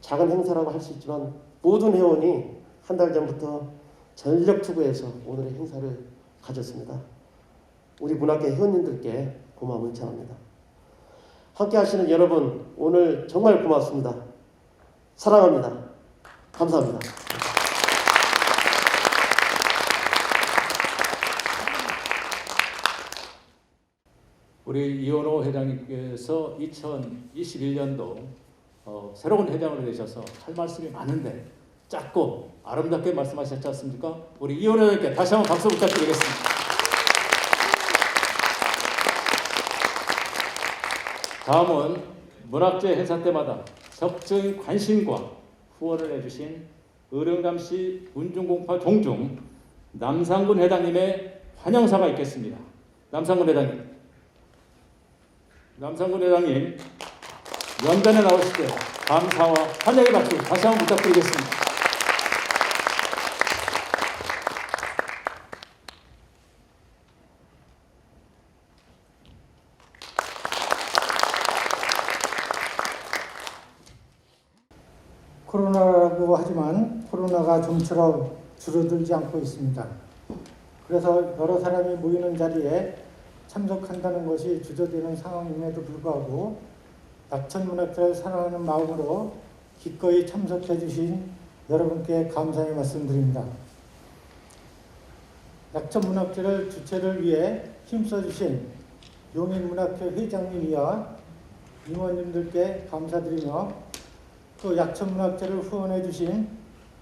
작은 행사라고 할 수 있지만 모든 회원이 한 달 전부터 전력 투구해서 오늘의 행사를 가졌습니다. 우리 문학계 회원님들께 고마움을 전합니다. 함께 하시는 여러분 오늘 정말 고맙습니다. 사랑합니다. 감사합니다. 우리 이원호 회장님께서 2021년도 새로운 회장으로 되셔서 할 말씀이 많은데 짧고 아름답게 말씀하셨지 않습니까? 우리 이원호 회장님께 다시 한번 박수 부탁드리겠습니다. 다음은 문학제 행사 때마다 적극적인 관심과 후원을 해주신 의령감시 운중공파 종중 남상군 회장님의 환영사가 있겠습니다. 남상군 회장님 연단에 나오실 때 감사와 환영의 박수 다시 한번 부탁드리겠습니다. 코로나라고 하지만 코로나가 좀처럼 줄어들지 않고 있습니다. 그래서 여러 사람이 모이는 자리에 참석한다는 것이 주저되는 상황임에도 불구하고 약천문학회를 사랑하는 마음으로 기꺼이 참석해 주신 여러분께 감사의 말씀드립니다. 약천문학회를 주최를 위해 힘써 주신 용인문학회 회장님이와 임원님들께 감사드리며 또 약천문학회를 후원해 주신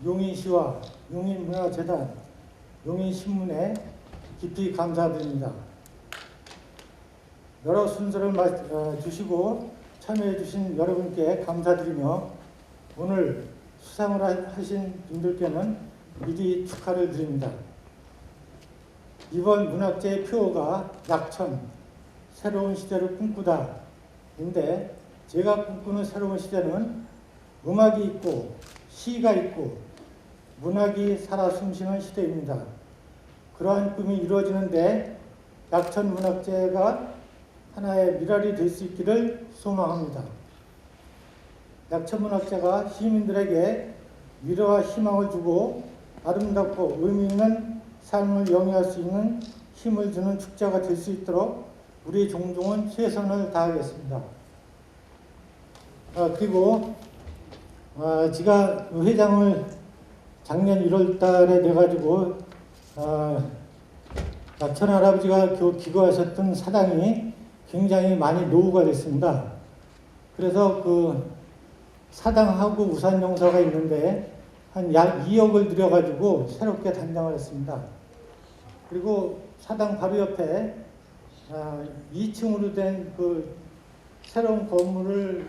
용인시와 용인문화재단, 용인신문에 깊이 감사드립니다. 여러 순서를 주시고 참여해 주신 여러분께 감사드리며 오늘 수상을 하신 분들께는 미리 축하를 드립니다. 이번 문학제의 표어가 약천, 새로운 시대를 꿈꾸다 인데 제가 꿈꾸는 새로운 시대는 음악이 있고 시가 있고 문학이 살아 숨쉬는 시대입니다. 그러한 꿈이 이루어지는데 약천문학제가 하나의 미랄이 될 수 있기를 소망합니다. 약천문학제가 시민들에게 위로와 희망을 주고 아름답고 의미 있는 삶을 영위할 수 있는 힘을 주는 축제가 될 수 있도록 우리 종종은 최선을 다하겠습니다. 그리고 제가 회장을 작년 1월 달에 돼가지고 약천 할아버지가 기거하셨던 사당이 굉장히 많이 노후가 됐습니다. 그래서 그 사당하고 우산용사가 있는데 한 약 2억을 들여가지고 새롭게 단장을 했습니다. 그리고 사당 바로 옆에 2층으로 된 그 새로운 건물을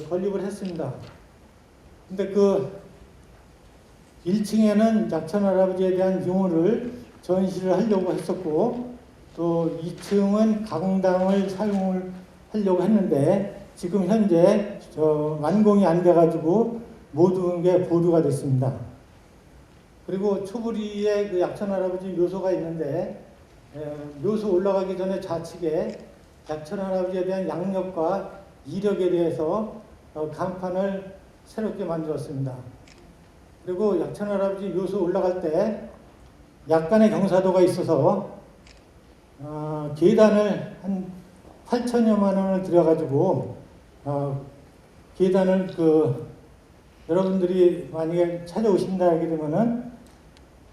건립을 했습니다. 근데 그 1층에는 약천 할아버지에 대한 유물을 전시를 하려고 했었고, 또 2층은 강당을 사용을 하려고 했는데 지금 현재 완공이 안 돼가지고 모든 게 보류가 됐습니다. 그리고 초부리에 그 약천 할아버지 묘소가 있는데 묘소 올라가기 전에 좌측에 약천 할아버지에 대한 양력과 이력에 대해서 간판을 새롭게 만들었습니다. 그리고 약천 할아버지 묘소 올라갈 때 약간의 경사도가 있어서 계단을 한 8천여만 원을 들여가지고 계단을 여러분들이 만약에 찾아오신다 하게 되면은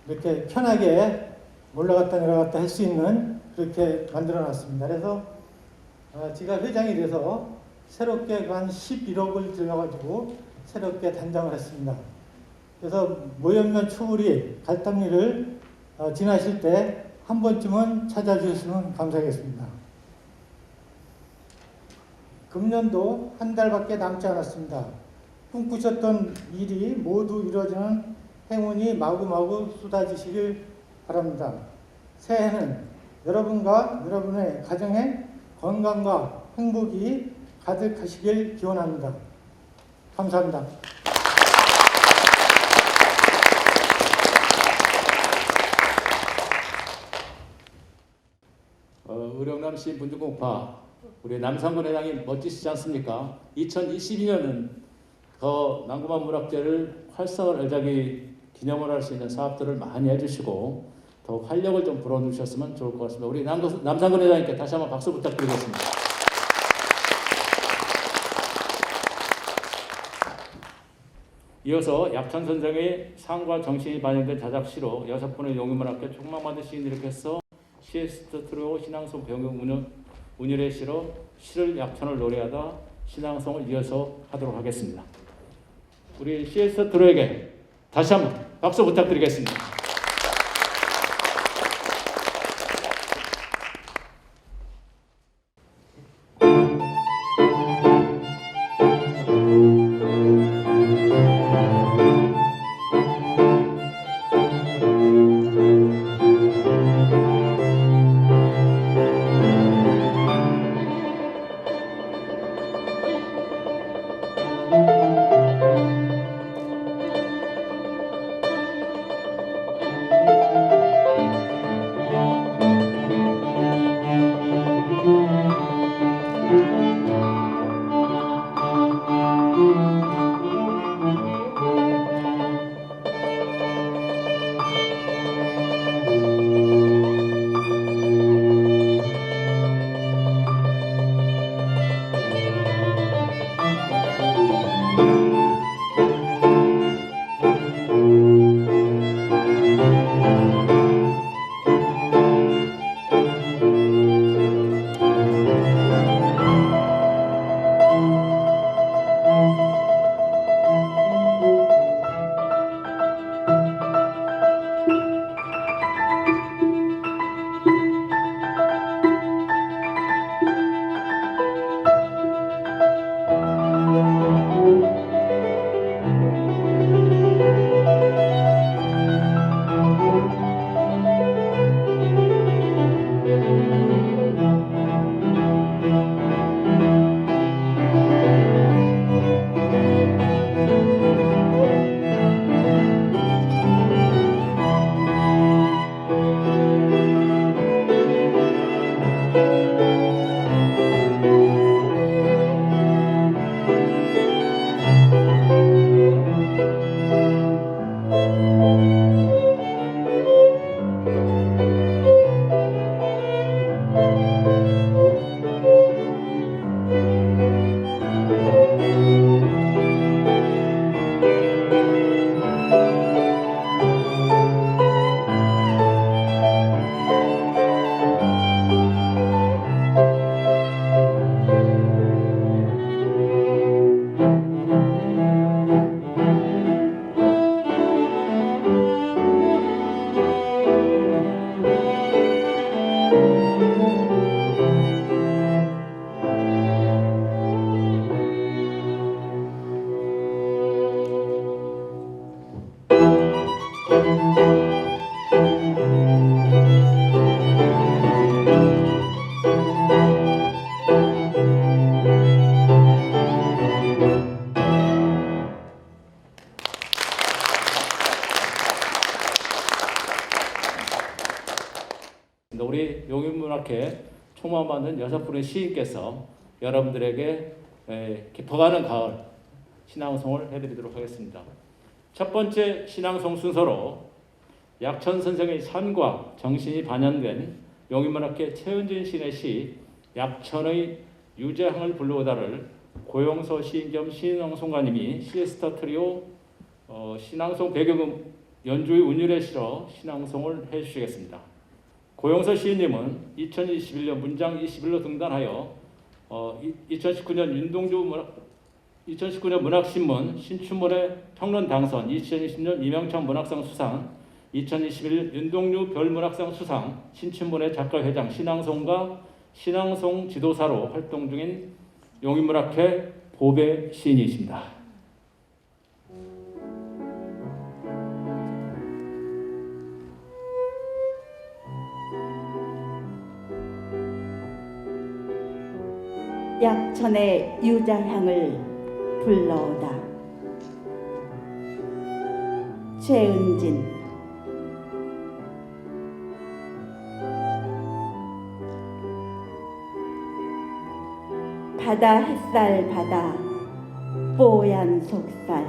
이렇게 편하게 올라갔다 내려갔다 할 수 있는 그렇게 만들어 놨습니다. 그래서 제가 회장이 돼서 새롭게 한 11억을 들여가지고 새롭게 단장을 했습니다. 그래서 모연면 초우리 갈당리를 지나실 때 한 번쯤은 찾아주시면 감사하겠습니다. 금년도 한 달밖에 남지 않았습니다. 꿈꾸셨던 일이 모두 이루어지는 행운이 마구마구 쏟아지시길 바랍니다. 새해는 여러분과 여러분의 가정에 건강과 행복이 가득하시길 기원합니다. 감사합니다. 의령남시 문중공파 우리 남상근 회장이 멋지시지 않습니까? 2022년은 더 난구만 문학제를 활성화하기 기념을 할 수 있는 사업들을 많이 해주시고 더욱 활력을 좀 불어넣으셨으면 좋을 것 같습니다. 우리 남상근 회장님께 다시 한번 박수 부탁드리겠습니다. 이어서 약천 선생의 상과 정신이 반영된 자작시로 6분의 용인문학계 총망받은 시인들을 께서 시에스터 트로 신앙송 병영 운율의 시로 시를 약천을 노래하다 신앙송을 이어서 하도록 하겠습니다. 우리 시에스터 트로에게 다시 한번 박수 부탁드리겠습니다. 우리 용인문학회 총무받는 6분의 시인께서 여러분들에게 깊어가는 가을 신앙송을 해드리도록 하겠습니다. 첫 번째 신앙송 순서로 약천 선생의 삶과 정신이 반영된 용인문학회 최은진 시인의 시 약천의 유재항을 불러오다를 고용서 시인 겸 신앙송가님이 시에스타 트리오 신앙송 배경음 연주의 운율에 실어 신앙송을 해주시겠습니다. 고용서 시인님은 2021년 문장 21로 등단하여 2019년 2019년 문학신문 신춘문예 평론 당선, 2020년 이명창 문학상 수상, 2021 윤동주 별문학상 수상, 신춘문예 작가회장, 신앙송가, 신앙송 지도사로 활동 중인 용인문학회 보배 시인이십니다. 약천의 유자향을 불러오다. 최은진. 바다 햇살 바다 뽀얀 속살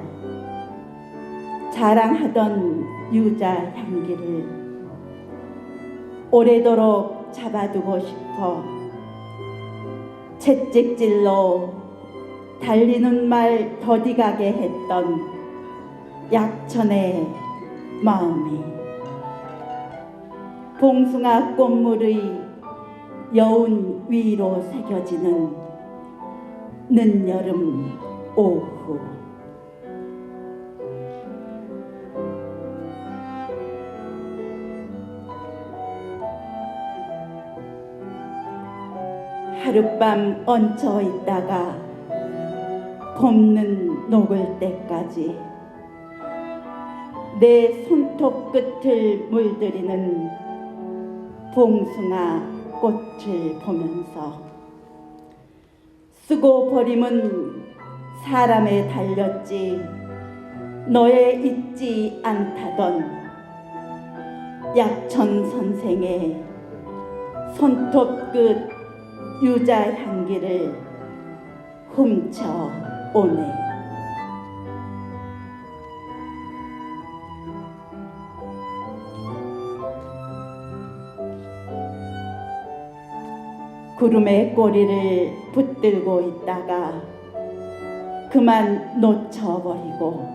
자랑하던 유자 향기를 오래도록 잡아두고 싶어 채찍질로 달리는 말 더디가게 했던 약천의 마음이 봉숭아 꽃물의 여운 위로 새겨지는 늦여름 오후 하룻밤 얹혀 있다가 봄는 녹을 때까지 내 손톱 끝을 물들이는 봉숭아 꽃을 보면서 쓰고 버림은 사람에 달렸지 너에 있지 않다던 약천 선생의 손톱 끝 유자 향기를 훔쳐 오네. 구름의 꼬리를 붙들고 있다가 그만 놓쳐버리고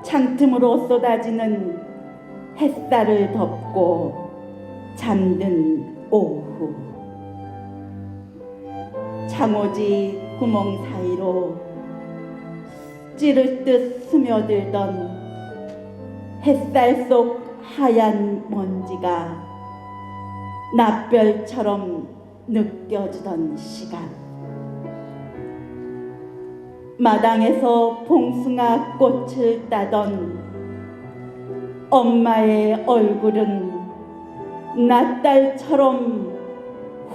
창틈으로 쏟아지는 햇살을 덮고 잠든 오후 창호지 구멍 사이로 찌르듯 스며들던 햇살 속 하얀 먼지가 낯별처럼 느껴지던 시간 마당에서 봉숭아 꽃을 따던 엄마의 얼굴은 낯달처럼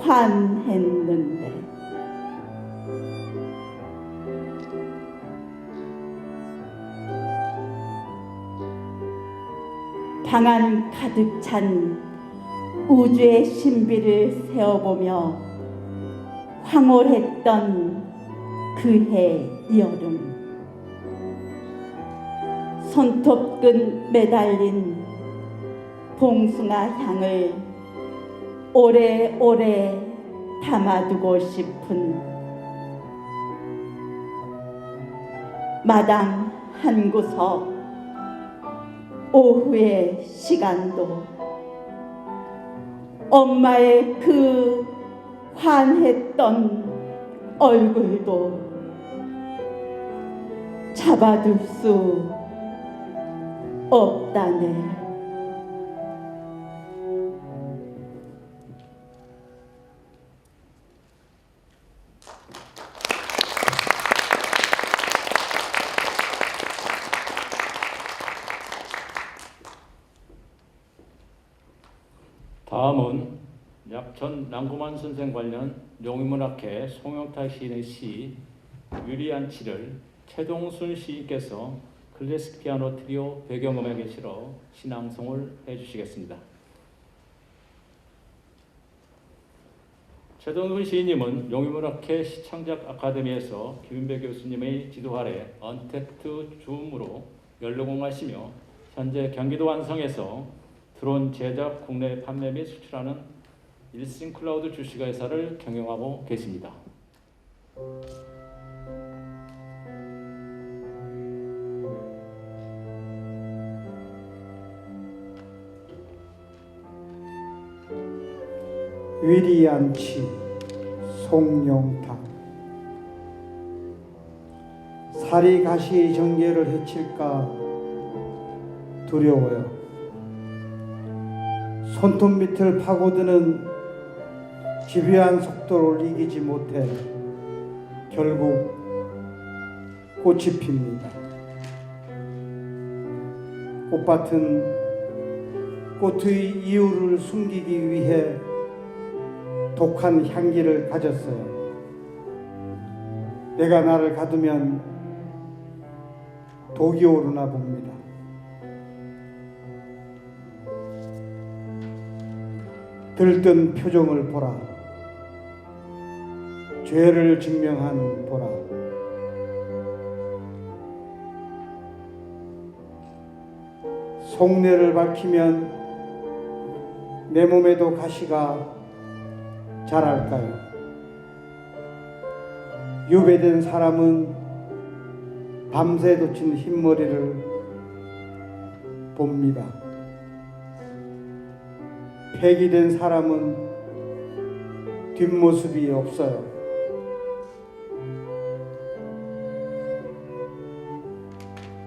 환했는데 방안 가득 찬 우주의 신비를 세어보며 황홀했던 그해 여름 손톱끈 매달린 봉숭아 향을 오래오래 담아두고 싶은 마당 한 구석 오후의 시간도 엄마의 그 환했던 얼굴도 잡아둘 수 없다네. 다음은 약천 랑구만 선생 관련 용인문학회 송영탁 시인의 시 유리안치를 최동순 시인께서 클래식 피아노 트리오 배경음악에 실어 신앙송을 해주시겠습니다. 최동순 시인님은 용인문학회 시창작 아카데미에서 김윤배 교수님의 지도 아래 언택트 줌으로 연로공하시며 현재 경기도 완성에서 드론 제작 국내 판매 및 수출하는 일싱클라우드 주식 회사를 경영하고 계십니다. 위리안치 송영탁. 살이 가시 정계를 해칠까 두려워요. 손톱 밑을 파고드는 집요한 속도를 이기지 못해 결국 꽃이 핍니다. 꽃밭은 꽃의 이유를 숨기기 위해 독한 향기를 가졌어요. 내가 나를 가두면 독이 오르나 봅니다. 들뜬 표정을 보라. 죄를 증명한 보라. 속내를 밝히면 내 몸에도 가시가 자랄까요? 유배된 사람은 밤새 돋친 흰머리를 봅니다. 폐기된 사람은 뒷모습이 없어요.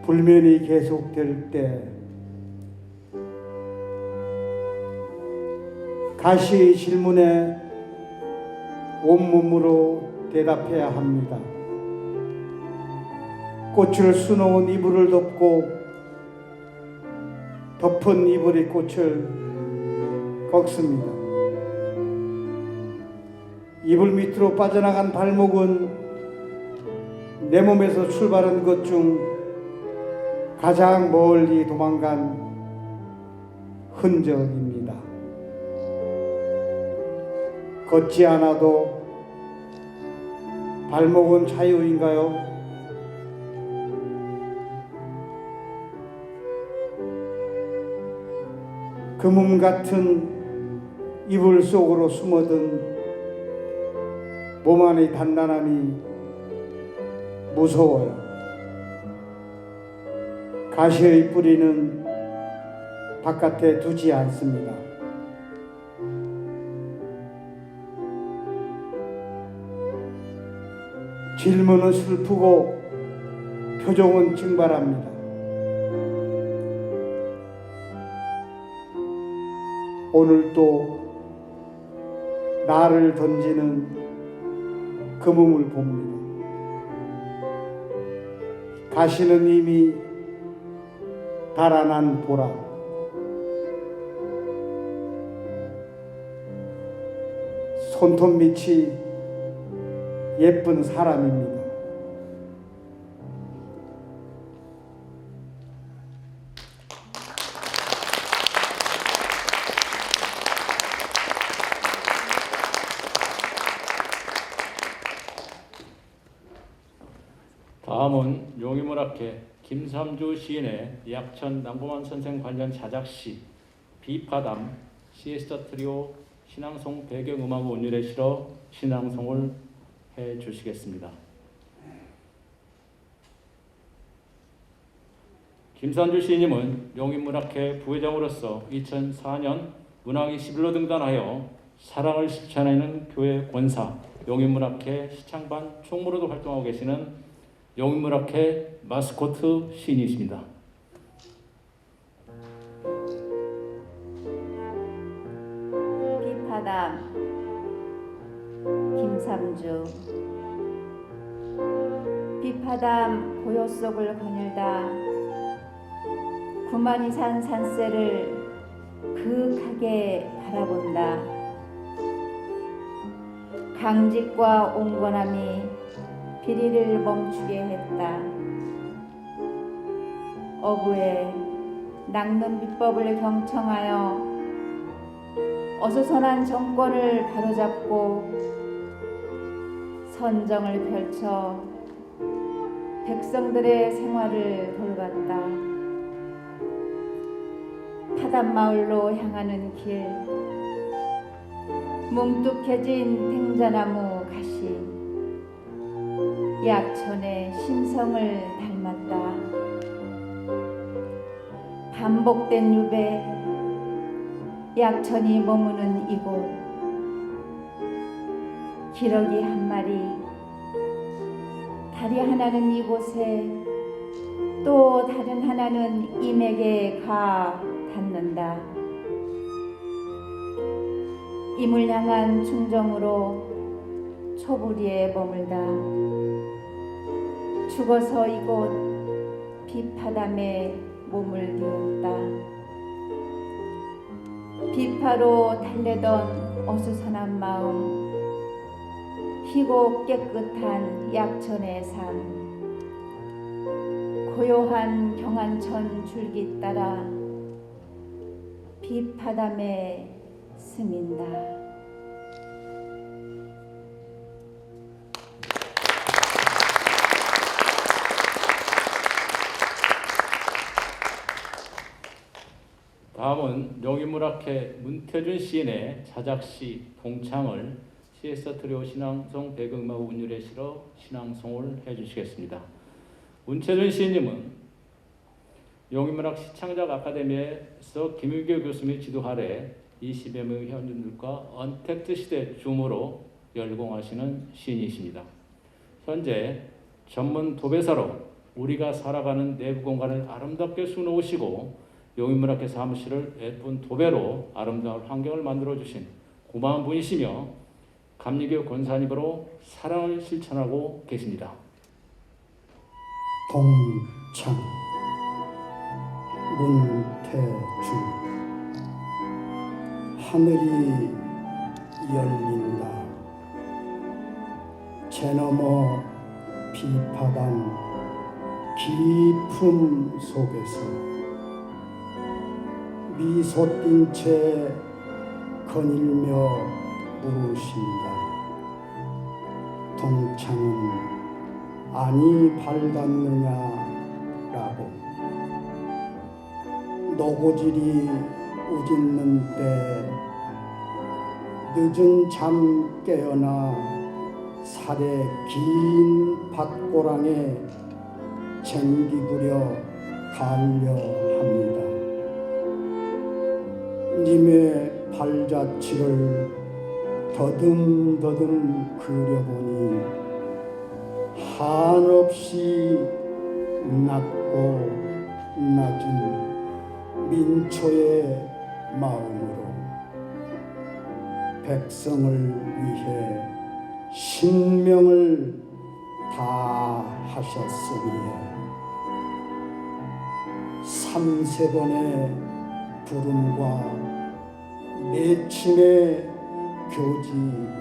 불면이 계속될 때 가시의 질문에 온몸으로 대답해야 합니다. 꽃을 수놓은 이불을 덮고 덮은 이불이 꽃을 꺾습니다. 이불 밑으로 빠져나간 발목은 내 몸에서 출발한 것 중 가장 멀리 도망간 흔적입니다. 걷지 않아도 발목은 자유인가요? 금음 같은 이불 속으로 숨어든 몸 안의 단단함이 무서워요. 가시의 뿌리는 바깥에 두지 않습니다. 질문은 슬프고 표정은 증발합니다. 오늘도 나를 던지는 금음을 봅니다. 가시는 이미 달아난 보라. 손톱 밑이 예쁜 사람입니다. 다음은 용인문학회 김삼주 시인의 약천 랑구만 선생 관련 자작시 비파담 시에스터 트리오 신앙송 배경음악 온율에 실어 신앙송을 해주시겠습니다. 김삼주 시인님은 용인문학회 부회장으로서 2004년 문학 21로 등단하여 사랑을 실천하는 교회 권사, 용인문학회 시창반 총무로도 활동하고 계시는 용인문학회 마스코트 시인이십니다. 비파담 김삼주. 비파담 고요 속을 거닐다 구만이 산 산세를 그윽하게 바라본다. 강직과 온건함이 비리를 멈추게 했다. 어부의 낚는 비법을 경청하여 어수선한 정권을 바로잡고 선정을 펼쳐 백성들의 생활을 돌봤다. 파단마을로 향하는 길, 뭉뚝해진 탱자나무 가시, 약천의 심성을 닮았다. 반복된 유배, 약천이 머무는 이곳, 기러기 한 마리, 다리 하나는 이곳에, 또 다른 하나는 임에게 가 닿는다. 임을 향한 충정으로 초부리에 머물다. 죽어서 이곳 비파담에 몸을 기웠다. 비파로 달래던 어수선한 마음, 희고 깨끗한 약천의 삶, 고요한 경안천 줄기 따라 비파담에 스민다. 다음은 용인문학회 문태준 시인의 자작시 동창을 CS 트리오 신앙송 배경음악 운율에 실어 신앙송을 해주시겠습니다. 문태준 시인님은 용인문학 시창작 아카데미에서 김유교 교수님의 지도 아래 20여 명의 회원님들과 언택트 시대 줌으로 열공하시는 시인이십니다. 현재 전문 도배사로 우리가 살아가는 내부 공간을 아름답게 수놓으시고 용인문학회 사무실을 예쁜 도배로 아름다운 환경을 만들어주신 고마운 분이시며 감리교 권사님으로 사랑을 실천하고 계십니다. 동창 문태준. 하늘이 열린다. 제 너머 비파단 깊음 속에서 미소 띈 채 거닐며 부르신다. 동창은 아니 밝았느냐라고. 노고질이 우짖는 때 늦은 잠 깨어나 살의 긴 밭고랑에 쟁기 부려 가려 합니다. 님의 발자취를 더듬더듬 그려보니 한없이 낮고 낮은 민초의 마음으로 백성을 위해 신명을 다하셨으니 3~4번의 부름과 매침의 교지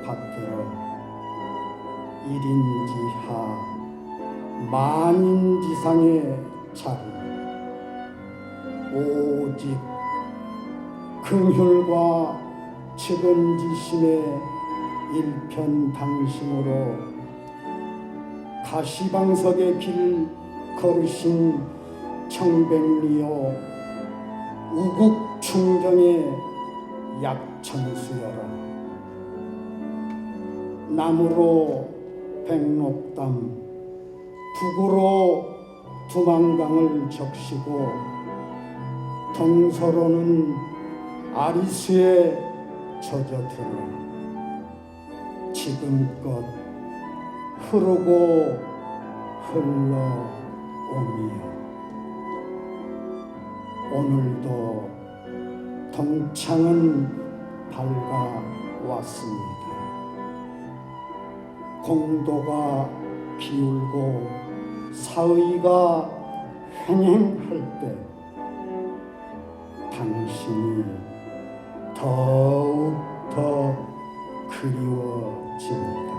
받들어 1인지하 만인지상의 자리, 오직 긍휼과 측은지심의 일편당심으로 가시방석의 길 걸으신 청백리요 우국충정의 약천수여라. 남으로 백록담, 북으로 두만강을 적시고 동서로는 아리수에 젖어들어 지금껏 흐르고 흘러오며 오늘도 동창은 밝아왔습니다. 공도가 기울고 사의가 횡행할 때 당신이 더 그리워집니다.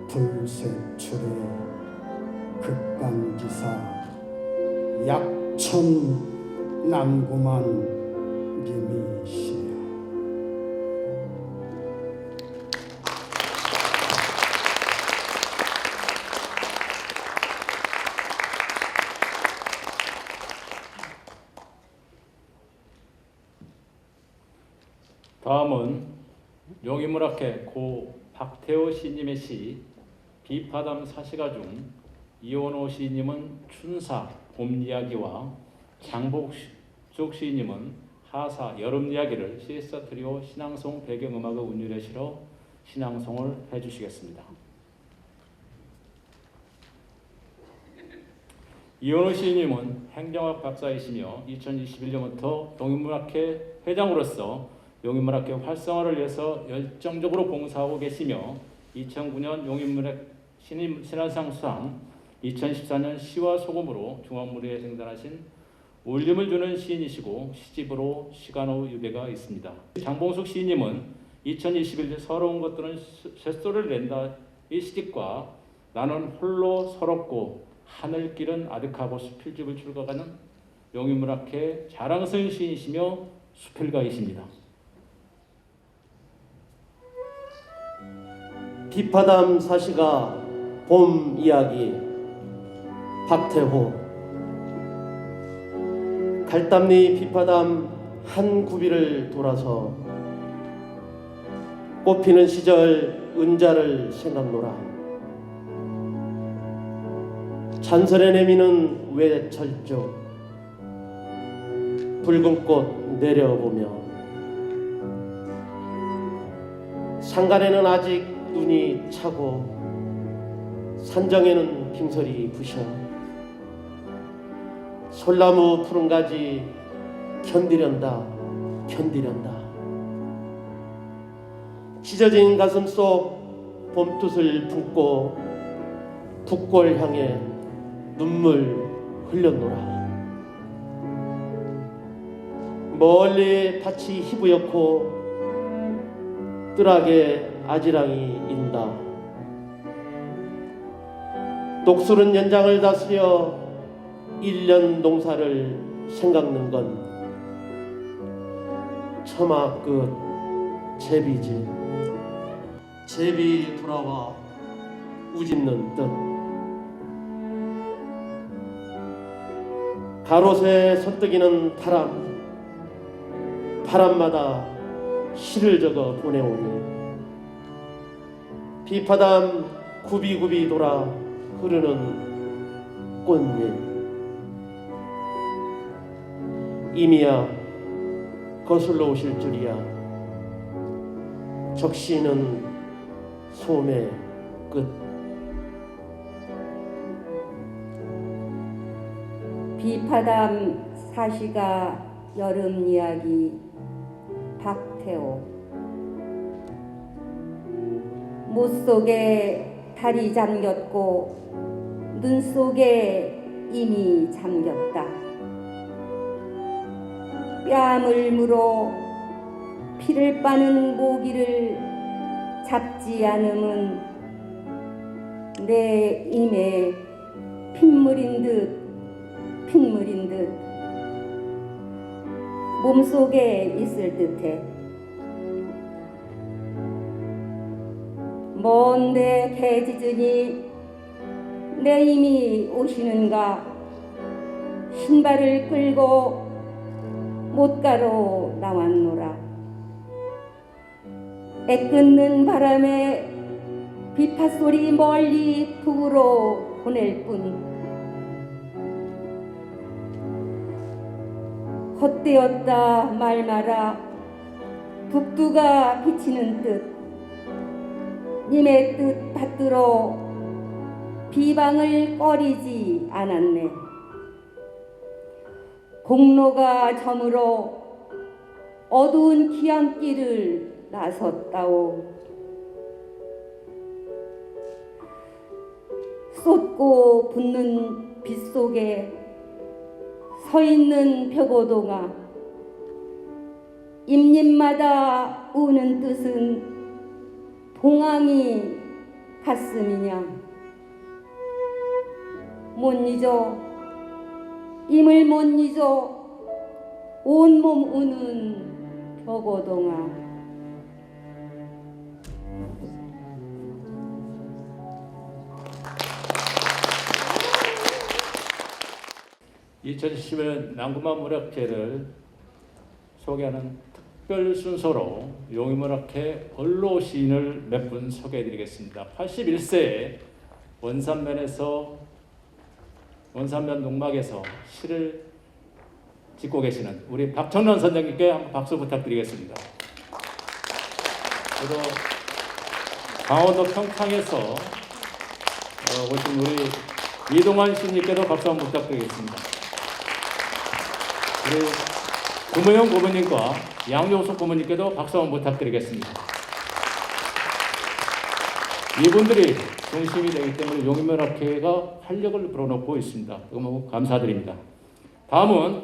불세출의 극강기사 약천 남구만 님이시여. 다음은 용인문학회 고 박태호 시인님의 시 비파담 사시가 중 이원호 시인님은 춘사 봄 이야기와 장복숙 시인님은 하사 여름 이야기를 시에서 트리오 신앙송 배경음악의 운율에 실어 신앙송을 해주시겠습니다. 이원호 시인님은 행정학 박사이시며 2021년부터 용인문학회 회장으로서 용인문학회 활성화를 위해서 열정적으로 봉사하고 계시며 2009년 용인문학 신한상 수상, 2014년 시와 소금으로 중앙무대에 생산하신 울림을 주는 시인이시고 시집으로 시간후 유배가 있습니다. 장봉숙 시인님은 2021년 서러운 것들은 쇳소리를 낸다 이 시집과 나는 홀로 서럽고 하늘길은 아득하고 수필집을 출간하는 용인문학회 자랑스러운 시인이시며 수필가이십니다. 비파담 사시가 봄 이야기 박태호. 갈담리 비파담 한 구비를 돌아서 꽃피는 시절 은자를 생각노라. 잔설에 내미는 외철조 붉은 꽃 내려보며 산간에는 아직 눈이 차고 산정에는 빙설이 부셔 솔나무 푸른 가지 견디련다 찢어진 가슴 속 봄뜻을 품고 북골 향해 눈물 흘렸노라. 멀리 밭이 희부옇고 뜰하게 아지랑이 인다. 녹슬은 연장을 다스려 1년 농사를 생각는 건 처마 끝 제비지. 제비 돌아와 우짖는 뜻. 가로새 손뜨기는 바람마다 시를 적어 보내오니 비파담 굽이굽이 돌아 흐르는 꽃잎. 이미야 거슬러 오실 줄이야. 적시는 소매 끝. 비파담 사시가 여름 이야기 박태호. 못 속에 달이 잠겼고 눈 속에 이미 잠겼다. 뺨을 물어 피를 빠는 모기를 잡지 않음은 내 임에 핏물인 듯 몸속에 있을 듯해. 먼데 개짖으니 내 임이 오시는가. 신발을 끌고 못가로 나왔노라. 애끓는 바람에 비파소리 멀리 북으로 보낼 뿐 헛되었다 말 마라. 북두가 비치는 뜻 님의 뜻 받들어 비방을 꺼리지 않았네. 공로가 저물어 어두운 기암길을 나섰다오. 쏟고 붙는 빛 속에 서 있는 벽오동아. 입님마다 우는 뜻은 봉황이 가슴이냐. 못 잊어 임을 못 잊어 온몸 우는 벽오동아. 2010년 남구만 문학제를 소개하는 특별 순서로 용인문학회 언로 시인을 몇 분 소개해드리겠습니다. 81세에 원산면 농막에서 시를 짓고 계시는 우리 박정란 선생님께 한번 박수 부탁드리겠습니다. 그리고 강원도 평창에서 오신 우리 이동환 시인님께도 박수 한번 부탁드리겠습니다. 우리 구모영 고모님과 양용숙 고모님께도 박수 한번 부탁드리겠습니다. 이분들이 중심이 되기 때문에 용인문학회가 활력을 불어넣고 있습니다. 너무 감사드립니다. 다음은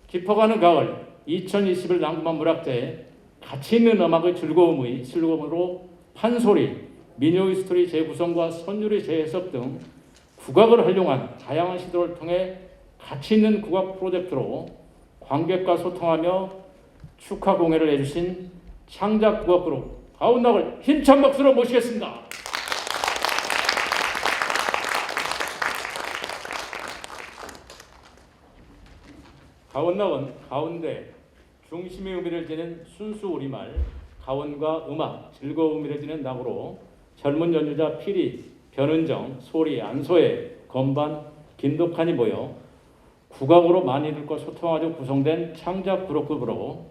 깊어가는 가을 2021 남구만 문학제 가치 있는 음악의 즐거움으로 판소리, 민요의 스토리 재구성과 선율의 재해석 등 국악을 활용한 다양한 시도를 통해 가치 있는 국악 프로젝트로 관객과 소통하며 축하 공연을 해주신 창작 국악 그룹 가온낙을 힘찬 박수로 모시겠습니다. 가온낙은 가운데 중심의 의미를 지닌 순수 우리말, 가온과 음악, 즐거운 의미를 지닌 낙으로 젊은 연주자 피리, 변은정, 소리, 안소혜, 건반, 김덕환이 모여 국악으로 많이들과 소통하여 구성된 창작 그룹으로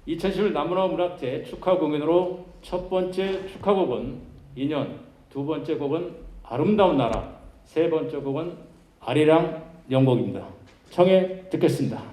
2011 남문화 문학제 축하 공연으로 첫 번째 축하곡은 인연, 두 번째 곡은 아름다운 나라, 세 번째 곡은 아리랑 영곡입니다. 청해 듣겠습니다.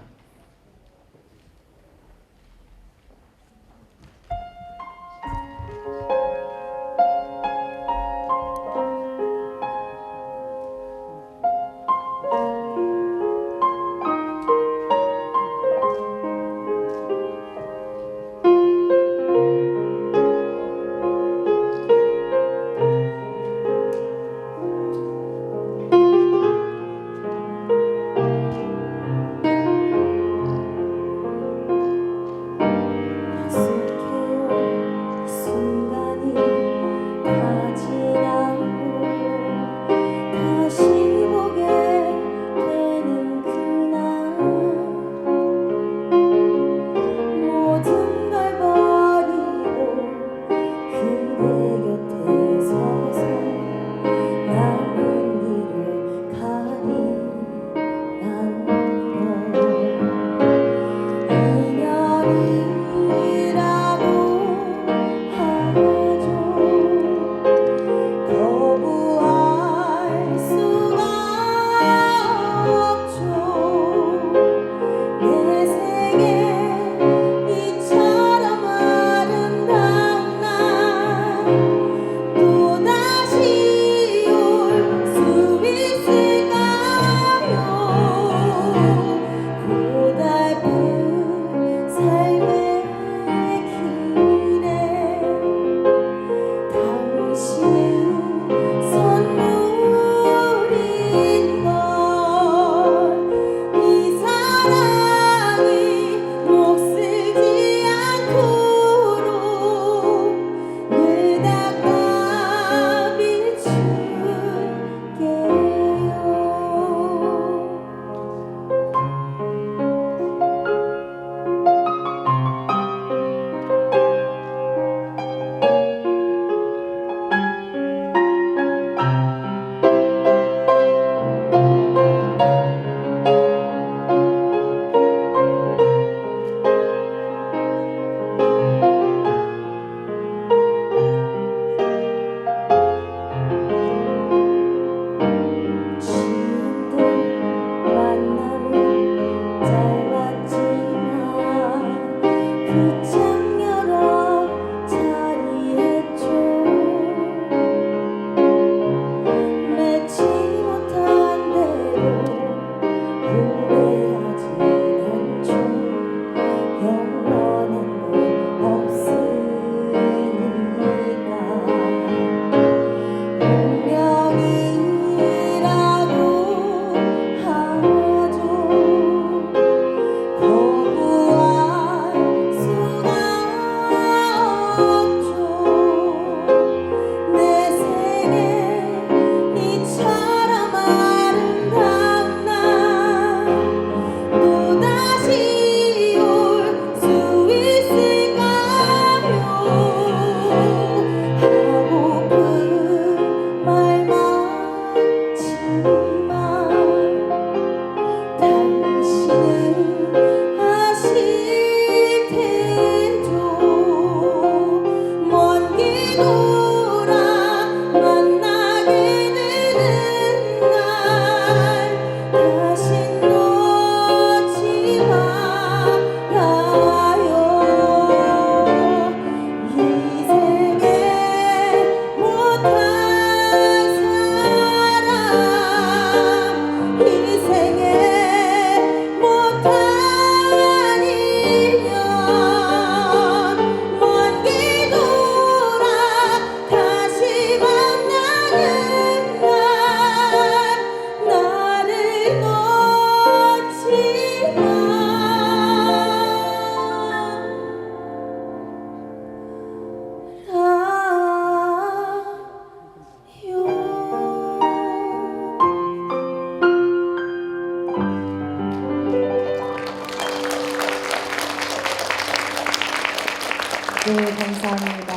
네, 감사합니다.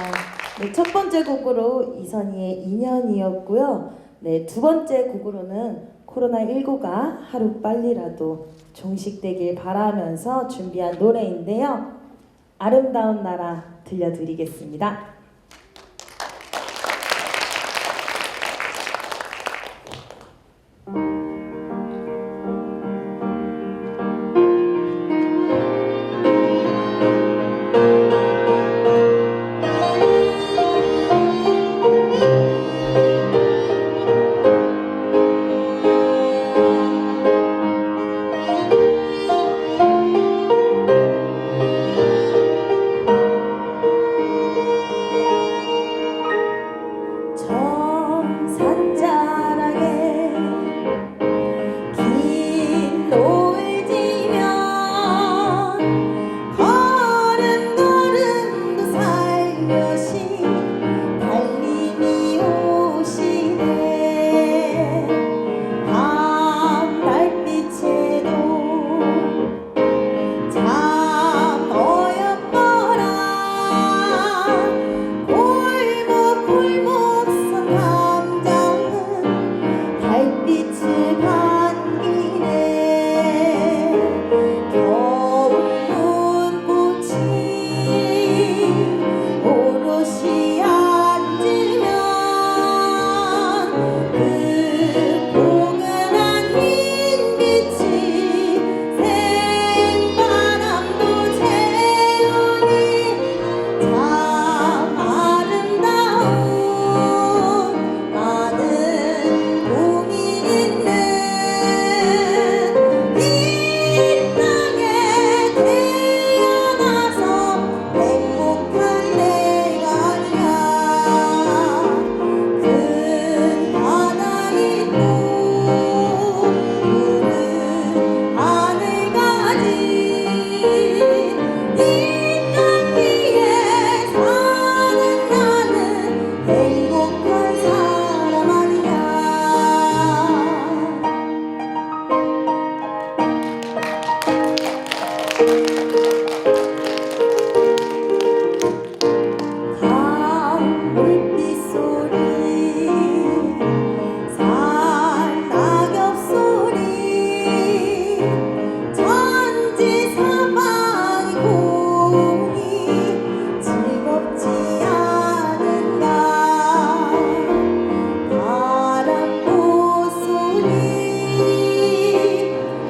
네, 첫 번째 곡으로 이선희의 인연이었고요. 네, 두 번째 곡으로는 코로나19가 하루 빨리라도 종식되길 바라면서 준비한 노래인데요. 아름다운 나라 들려드리겠습니다.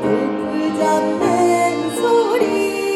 불풀 젖는 소리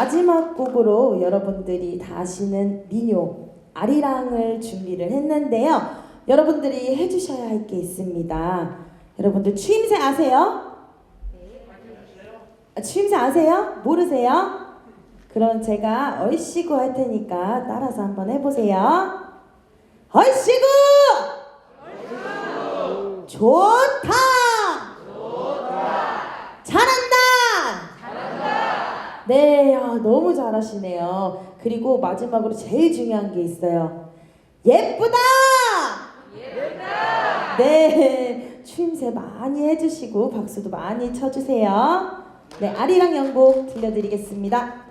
마지막 곡으로 여러분들이 다 아시는 민요 아리랑을 준비를 했는데요. 여러분들이 해주셔야 할 게 있습니다. 여러분들 추임새 아세요? 추임새 아세요? 모르세요? 그럼 제가 얼씨구 할 테니까 따라서 한번 해보세요. 얼씨구! 좋다! 잘한다! 네, 너무 잘하시네요. 그리고 마지막으로 제일 중요한 게 있어요. 예쁘다! 네, 추임새 많이 해주시고 박수도 많이 쳐주세요. 네, 아리랑 연곡 들려드리겠습니다.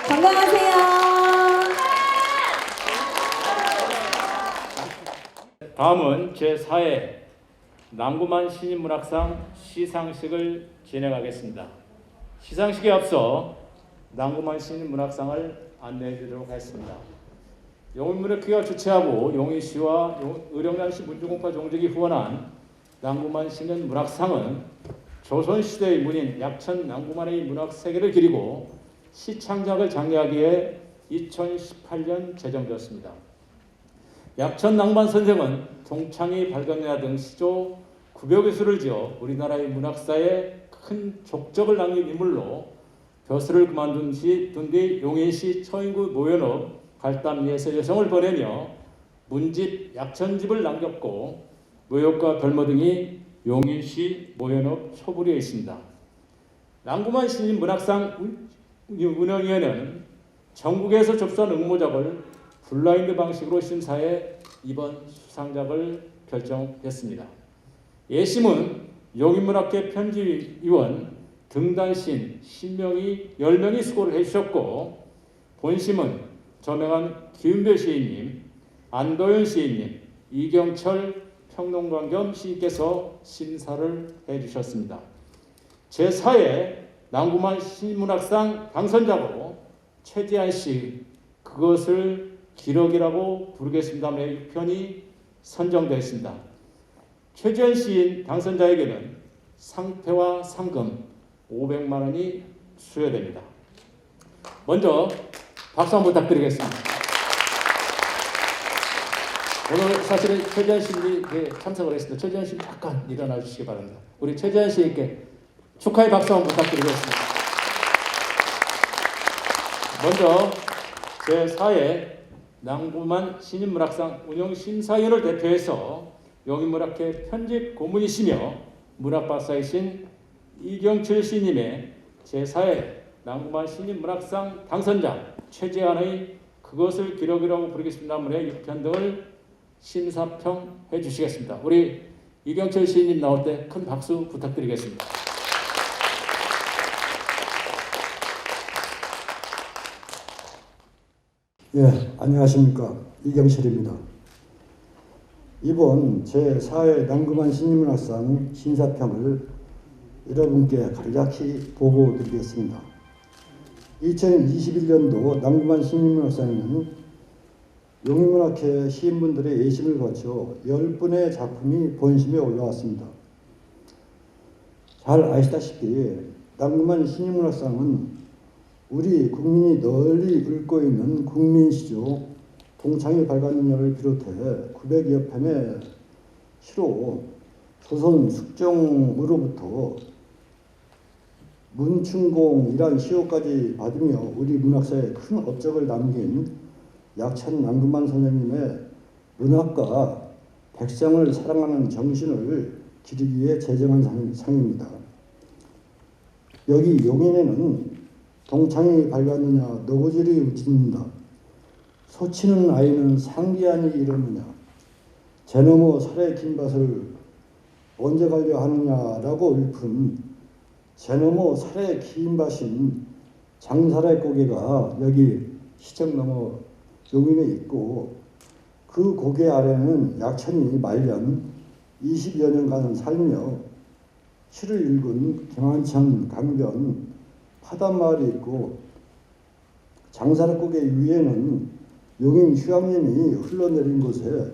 건강하세요. 다음은 제4회 남구만 신인문학상 시상식을 진행하겠습니다. 시상식에 앞서 남구만 신인문학상을 안내해 드리도록 하겠습니다. 용인문학회가 주최하고 용인시와 의령단시 문주공파 종직이 후원한 남구만 신인문학상은 조선시대의 문인 약천 남구만의 문학세계를 기리고 시창작을 장려하기 위해 2018년 제정되었습니다. 약천 낭만 선생은 동창이 발견야 등 시조 900여 개수를 지어 우리나라의 문학사에 큰 족적을 남긴 인물로 벼슬을 그만둔 뒤 용인시 처인구 노현읍 갈담리에서 여성을 보내며 문집 약천집을 남겼고 묘역과 별모 등이 용인시 노현읍 초부리에 있습니다. 남구만 신인문학상 운영위원회는 전국에서 접수한 응모작을 블라인드 방식으로 심사해 이번 수상작을 결정했습니다. 예심은 용인문학회 편집위원 등단신 신명이 10명이 수고를 해주셨고 본심은 저명한 기은별 시인님, 안도현 시인님, 이경철 평론가 겸 시인께서 심사를 해주셨습니다. 제4회 남구만 신인문학상 당선작으로 최지한 씨 그것을 기록이라고 부르겠습니다의 6편이 선정되었습니다. 최지한 시인 당선자에게는 상패와 상금 500만 원이 수여됩니다. 먼저 박수 한번 부탁드리겠습니다. 오늘 사실은 최지한 시인이 참석을 했습니다. 최지한 씨 잠깐 일어나 주시기 바랍니다. 우리 최지한 씨에게 축하의 박수 한번 부탁드리겠습니다. 먼저 제4회 남구만 신인문학상 운영심사위원을 대표해서 용인문학회 편집 고문이시며 문학박사이신 이경철 시인님의 제4회 남구만 신인문학상 당선자 최재한의 그것을 기록이라고 부르겠습니다. 문의 6편 등을 심사평해 주시겠습니다. 우리 이경철 시인님 나올 때 큰 박수 부탁드리겠습니다. 예, 안녕하십니까. 이경철입니다. 이번 제4회 남구만 신인문학상 심사평을 여러분께 간략히 보고드리겠습니다. 2021년도 남구만 신인문학상에는 용인문학회 시인분들의 예심을 거쳐 10분의 작품이 본심에 올라왔습니다. 잘 아시다시피 남구만 신인문학상은 우리 국민이 널리 읊고 있는 국민시조 동창이 발간년을 비롯해 900여 편의 시로 조선 숙종으로부터 문충공이란 시호까지 받으며 우리 문학사에 큰 업적을 남긴 약천 남구만 선생님의 문학과 백성을 사랑하는 정신을 기리기 위해 제정한 상입니다. 여기 용인에는 동창이 밝았느냐 노고질이 우친다. 소치는 아이는 상기하니 이러느냐. 제너머 살의 긴 밭을 언제 가려 하느냐라고 읊은 제너머 살의 긴 밭인 장살의 고개가 여기 시청 너머 용인에 있고 그 고개 아래는 약천이 말년 20여 년간 살며 시를 읽은 경안천 강변 파단마을이 있고 장살의 고개 위에는 용인 휴양림이 흘러내린 곳에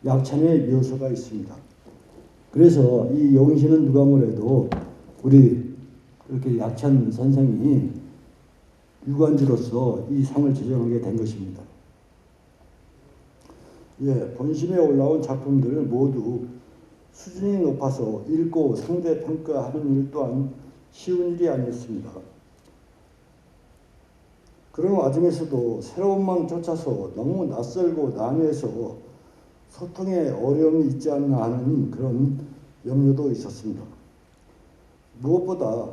약천의 묘소가 있습니다. 그래서 이 용시는 누가 뭐래도 우리 그렇게 약천 선생이 유관주로서 이 상을 제정하게 된 것입니다. 예, 본심에 올라온 작품들 모두 수준이 높아서 읽고 상대 평가하는 일 또한 쉬운 일이 아니었습니다. 그런 와중에서도 새로운 망 쫓아서 너무 낯설고 난해해서 소통에 어려움이 있지 않나 하는 그런 염려도 있었습니다. 무엇보다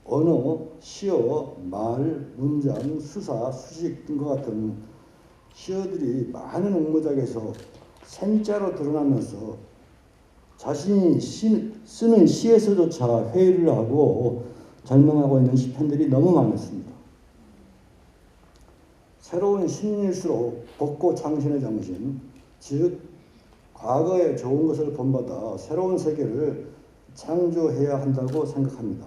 언어, 시어, 말, 문장, 수사, 수식 등과 같은 시어들이 많은 응모작에서 생자로 드러나면서 자신이 쓰는 시에서조차 회의를 하고 절망하고 있는 시편들이 너무 많았습니다. 새로운 신일수록 벚꽃 창신의 정신, 즉 과거에 좋은 것을 본받아 새로운 세계를 창조해야 한다고 생각합니다.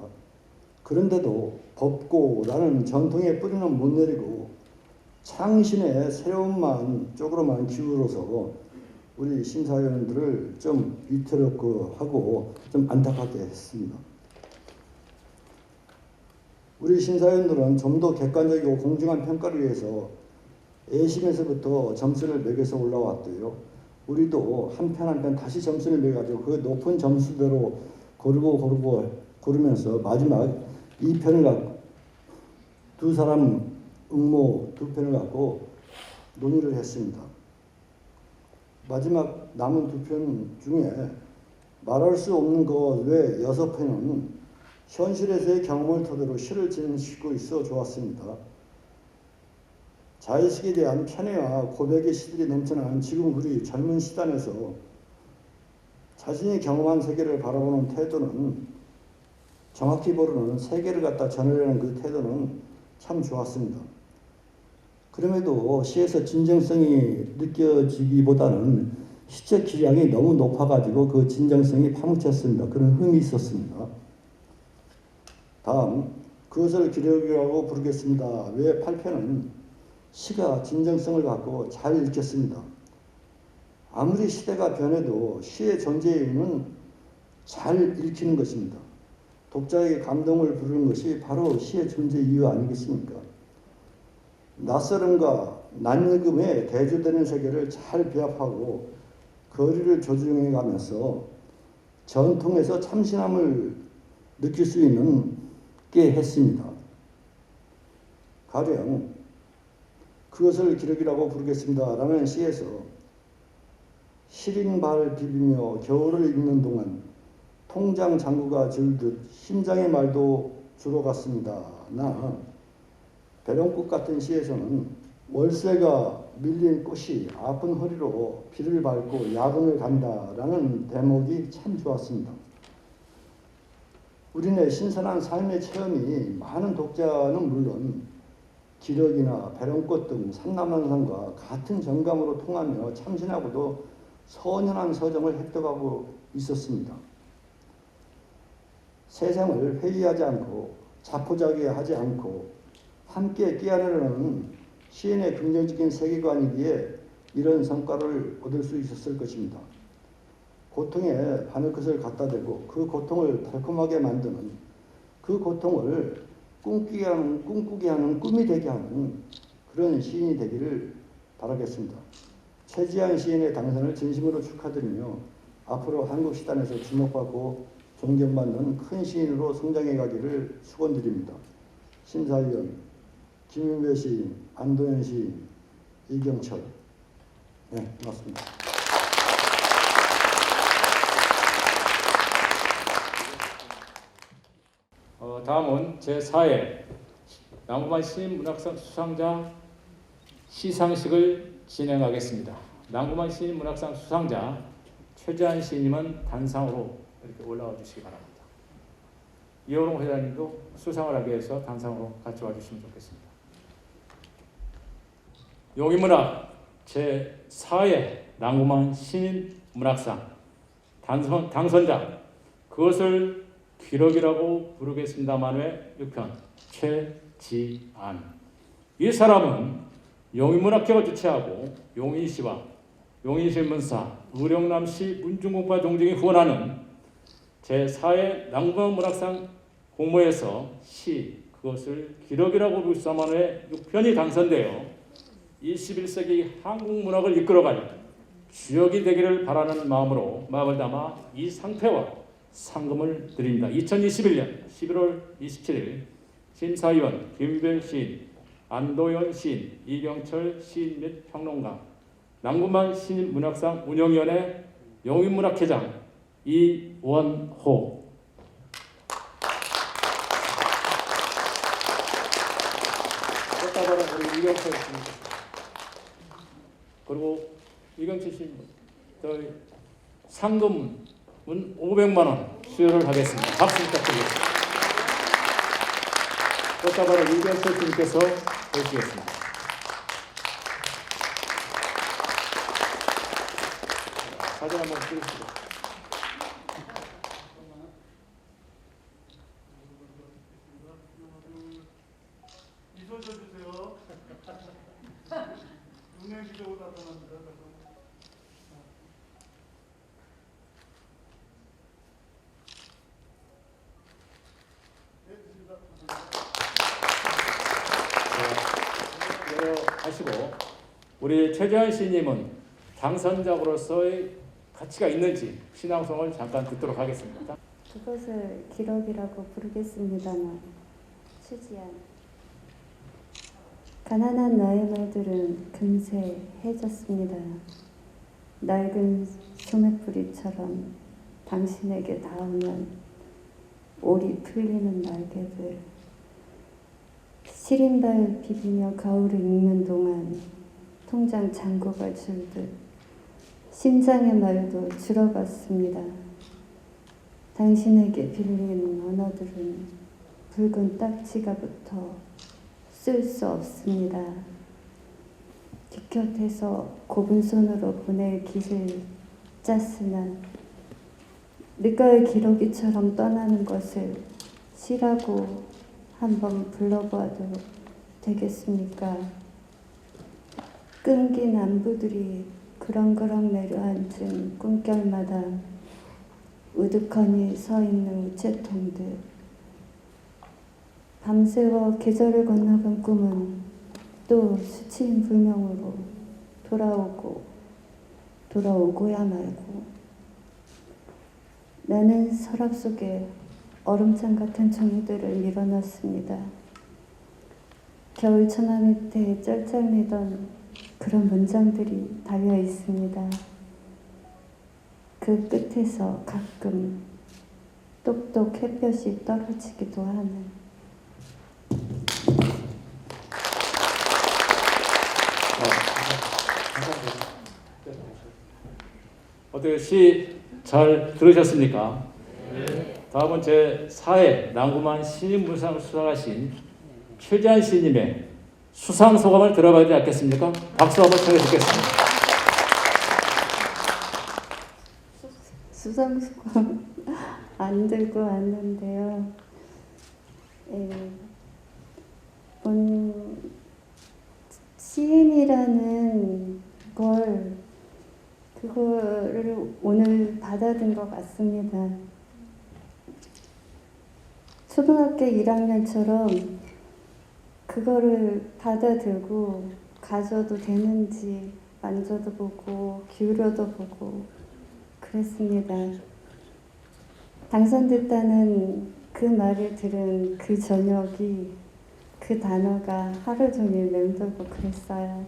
그런데도 법고라는 전통의 뿌리는 못 내리고 창신의 새로움만 쪽으로만 기울어서 우리 심사위원들을 좀 위태롭고 하고 좀 안타깝게 했습니다. 우리 심사위원들은 좀 더 객관적이고 공정한 평가를 위해서 A심에서부터 점수를 매겨서 올라왔대요. 우리도 한 편 한 편 다시 점수를 매가지고 그 높은 점수대로 고르면서 마지막 2편을 갖고 두 사람 응모 2편을 갖고 논의를 했습니다. 마지막 남은 2편 중에 말할 수 없는 것 외 6편은 현실에서의 경험을 토대로 시를 진행시키고 있어 좋았습니다. 자의식에 대한 편애와 고백의 시들이 넘쳐나는 지금 우리 젊은 시단에서 자신이 경험한 세계를 바라보는 태도는, 정확히 모르는 세계를 갖다 전하려는 그 태도는 참 좋았습니다. 그럼에도 시에서 진정성이 느껴지기보다는 시적 기량이 너무 높아가지고 그 진정성이 파묻혔습니다. 그런 흠이 있었습니다. 다음, 그것을 기록이라고 부르겠습니다. 외 8편은 시가 진정성을 갖고 잘 읽혔습니다. 아무리 시대가 변해도 시의 존재 이유는 잘 읽히는 것입니다. 독자에게 감동을 부르는 것이 바로 시의 존재 이유 아니겠습니까? 낯설음과 낯익음에 대조되는 세계를 잘 비합하고 거리를 조정해 가면서 전통에서 참신함을 느낄 수 있게 했습니다. 가령 그것을 기록이라고 부르겠습니다 라는 시에서 시린발 비비며 겨울을 입는 동안 통장 잔구가 줄듯 심장의 말도 줄어갔습니다 나 배롱꽃 같은 시에서는 월세가 밀린 꽃이 아픈 허리로 비를 밟고 야근을 간다라는 대목이 참 좋았습니다. 우리네 신선한 삶의 체험이 많은 독자는 물론 기력이나 배롱꽃 등 산남한산과 같은 정감으로 통하며 참신하고도 선연한 서정을 획득하고 있었습니다. 세상을 회의하지 않고 자포자기하지 않고 함께 끼어내려는 시인의 긍정적인 세계관이기에 이런 성과를 얻을 수 있었을 것입니다. 고통에 바늘끝을 갖다 대고 그 고통을 달콤하게 만드는, 그 고통을 꿈꾸게 하는 꿈이 되게 하는 그런 시인이 되기를 바라겠습니다. 최지한 시인의 당선을 진심으로 축하드리며 앞으로 한국 시단에서 주목받고 존경받는 큰 시인으로 성장해 가기를 축원드립니다. 심사위원 김윤배 시인, 안도현 시인, 이경철. 네, 고맙습니다. 다음은 제4회 남구만 시인문학상 수상자 시상식을 진행하겠습니다. 남구만 시인문학상 수상자 최지한 시인님은 단상으로 이렇게 올라와 주시기 바랍니다. 이호롱 회장님도 수상을 하기 위해서 단상으로 같이 와주시면 좋겠습니다. 용인문학 제4회 남구만 시인문학상 당선자 그것을 기록이라고 부르겠습니다만의 6편 최지안. 이 사람은 용인문학회가 주최하고 용인시와 용인신문사, 의령남시 문중공파 동정이 후원하는 제4회 남구만문학상 공모에서 시 그것을 기록이라고 부르겠습니다만의 6편이 당선되어 21세기 한국문학을 이끌어갈 주역이 되기를 바라는 마음으로 마음을 담아 이 상패와 상금을 드립니다. 2021년 11월 27일 심사위원 김윤배 시인, 안도현 시인, 이경철 시인 및 평론가, 남구만 시인문학상 운영위원회 용인문학회장 이원호. 꽃다발은 우리 이경철 시인, 그리고 이경철 시인 저희 상금은 500만 원 수여를 하겠습니다. 박수 부탁드리겠습니다. 꽃다발을 이경철 시인께서 해주시겠습니다. 사진 한번 찍으시죠. 미소 줘주세요. 운명기적으로 나타납니다. 하시고 우리 최재환 씨님은 당선자로서의 가치가 있는지 신앙송을 잠깐 듣도록 하겠습니다. 그것을 기록이라고 부르겠습니다만 수지한 가난한 나의 말들은 금세 해졌습니다. 낡은 소매뿌리처럼 당신에게 닿으면 올이 풀리는 날개들 시린발 비비며 가을을 읽는 동안 통장 잔고가 줄듯 심장의 말도 줄어갔습니다. 당신에게 빌린 언어들은 붉은 딱지가 붙어 쓸 수 없습니다. 뒷곁에서 곱은 손으로 보낼 길을 짰으나 늦가을 기러기처럼 떠나는 것을 시라고 한번 불러봐도 되겠습니까? 끈긴 안부들이 그렁그렁 내려앉은 꿈결마다 우두커니 서 있는 우체통들 밤새워 계절을 건너간 꿈은 또 수치인 불명으로 돌아오고야 말고 나는 서랍 속에 얼음장 같은 종이들을 밀어넣습니다. 겨울 천하 밑에 쩔쩔매던 그런 문장들이 달려 있습니다. 그 끝에서 가끔 똑똑 햇볕이 떨어지기도 하는 어떻게 시 잘 들으셨습니까? 네. 다음은 제 4회 난구만 신인문상 수상하신 최재환 씨님의 수상 소감을 들어봐야 되지 않겠습니까? 박수 한번 청해듣겠습니다. 수상 소감 안 들고 왔는데요. 시인이라는 그거를 오늘 받아든 것 같습니다. 초등학교 1학년처럼 그거를 받아들고 가져도 되는지 만져도 보고 기울여도 보고 그랬습니다. 당선됐다는 그 말을 들은 그 저녁이 그 단어가 하루 종일 맴돌고 그랬어요.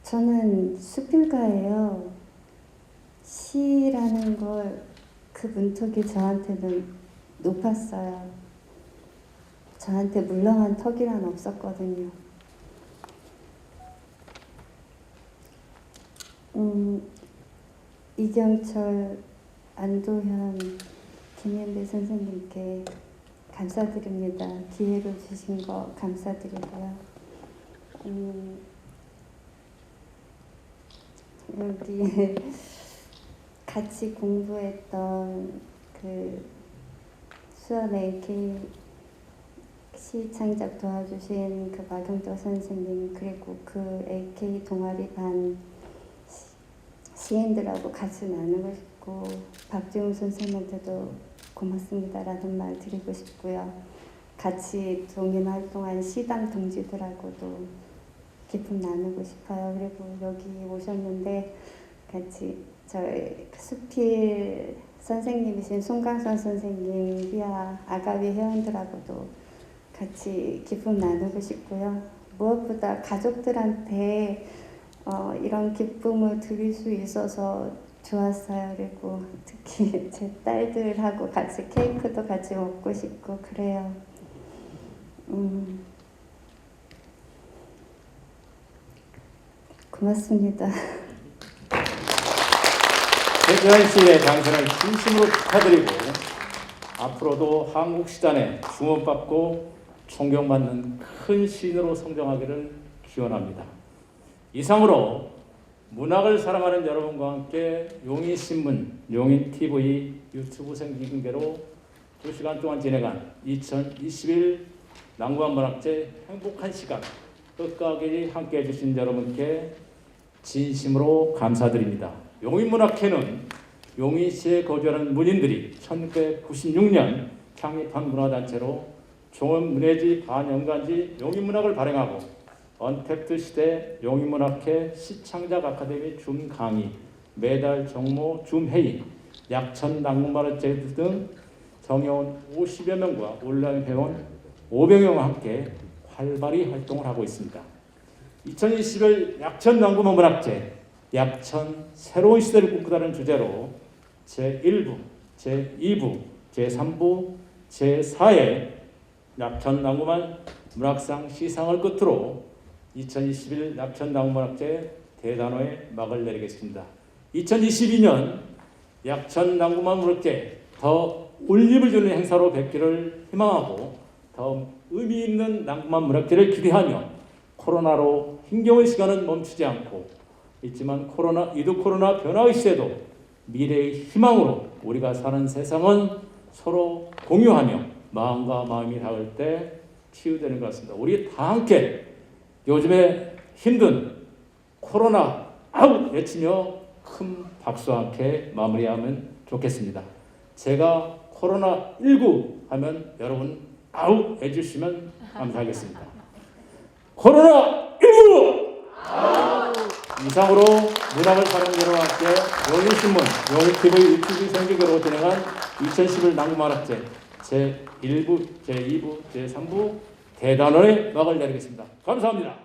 저는 수필가예요. 시라는 걸 그 문턱이 저한테는 높았어요. 저한테 물렁한 턱이란 없었거든요. 이경철, 안도현, 김현배 선생님께 감사드립니다. 기회를 주신 거 감사드리고요. 여기 같이 공부했던 그 수원 AK 시 창작 도와주신 그 마경덕 선생님 그리고 그 AK 동아리 반 시인들하고 같이 나누고 싶고 박지웅 선생님한테도 고맙습니다라는 말 드리고 싶고요. 같이 동인 활동한 시당 동지들하고도 기쁨 나누고 싶어요. 그리고 여기 오셨는데 같이 저희 수필 선생님이신 송강선 선생님, 휘하 아가위 회원들하고도 같이 기쁨 나누고 싶고요. 무엇보다 가족들한테 이런 기쁨을 드릴 수 있어서 좋았어요. 그리고 특히 제 딸들하고 같이 케이크도 같이 먹고 싶고 그래요. 고맙습니다. 최재환 씨의 당선을 진심으로 축하드리고 앞으로도 한국 시단에 주목받고 존경받는 큰 시인으로 성장하기를 기원합니다. 이상으로 문학을 사랑하는 여러분과 함께 용인신문, 용인TV 유튜브 생중계로 2시간 동안 진행한 2021 난구한 문학제 행복한 시간 끝까지 함께해 주신 여러분께 진심으로 감사드립니다. 용인문학회는 용인시에 거주하는 문인들이 1996년 창립한 문화단체로 종합문예지 반연간지 용인문학을 발행하고 언택트 시대 용인문학회 시창작 아카데미 줌 강의, 매달 정모 줌 회의, 약천 난구마을제 등 정회원 50여 명과 온라인 회원 500여 명과 함께 활발히 활동을 하고 있습니다. 2021 약천 난구마 문학제, 약천 새로운 시대를 꿈꾸다는 주제로 제1부, 제2부, 제3부, 제4회 약천 난구마 문학상 시상을 끝으로 2021 약천 난구문학제 대단호에 막을 내리겠습니다. 2022년 약천 난구마 문학제 더 울림을 주는 행사로 뵙기를 희망하고 더 의미 있는 난구마 문학제를 기대하며 코로나로 힘겨운 시간은 멈추지 않고 있지만 위드 코로나 변화의 시대도 미래의 희망으로 우리가 사는 세상은 서로 공유하며 마음과 마음이 닿을 때 치유되는 것 같습니다. 우리 다 함께 요즘에 힘든 코로나 아웃 외치며 큰 박수와 함께 마무리하면 좋겠습니다. 제가 코로나19 하면 여러분 아웃 해주시면 감사하겠습니다. 코로나19! 이상으로 문학을 사랑하는 여러분과 함께 용인신문, 용인TV 유튜브 생중계로 진행한 2011 난구문학제 제1부, 제2부, 제3부 대단원의 막을 내리겠습니다. 감사합니다.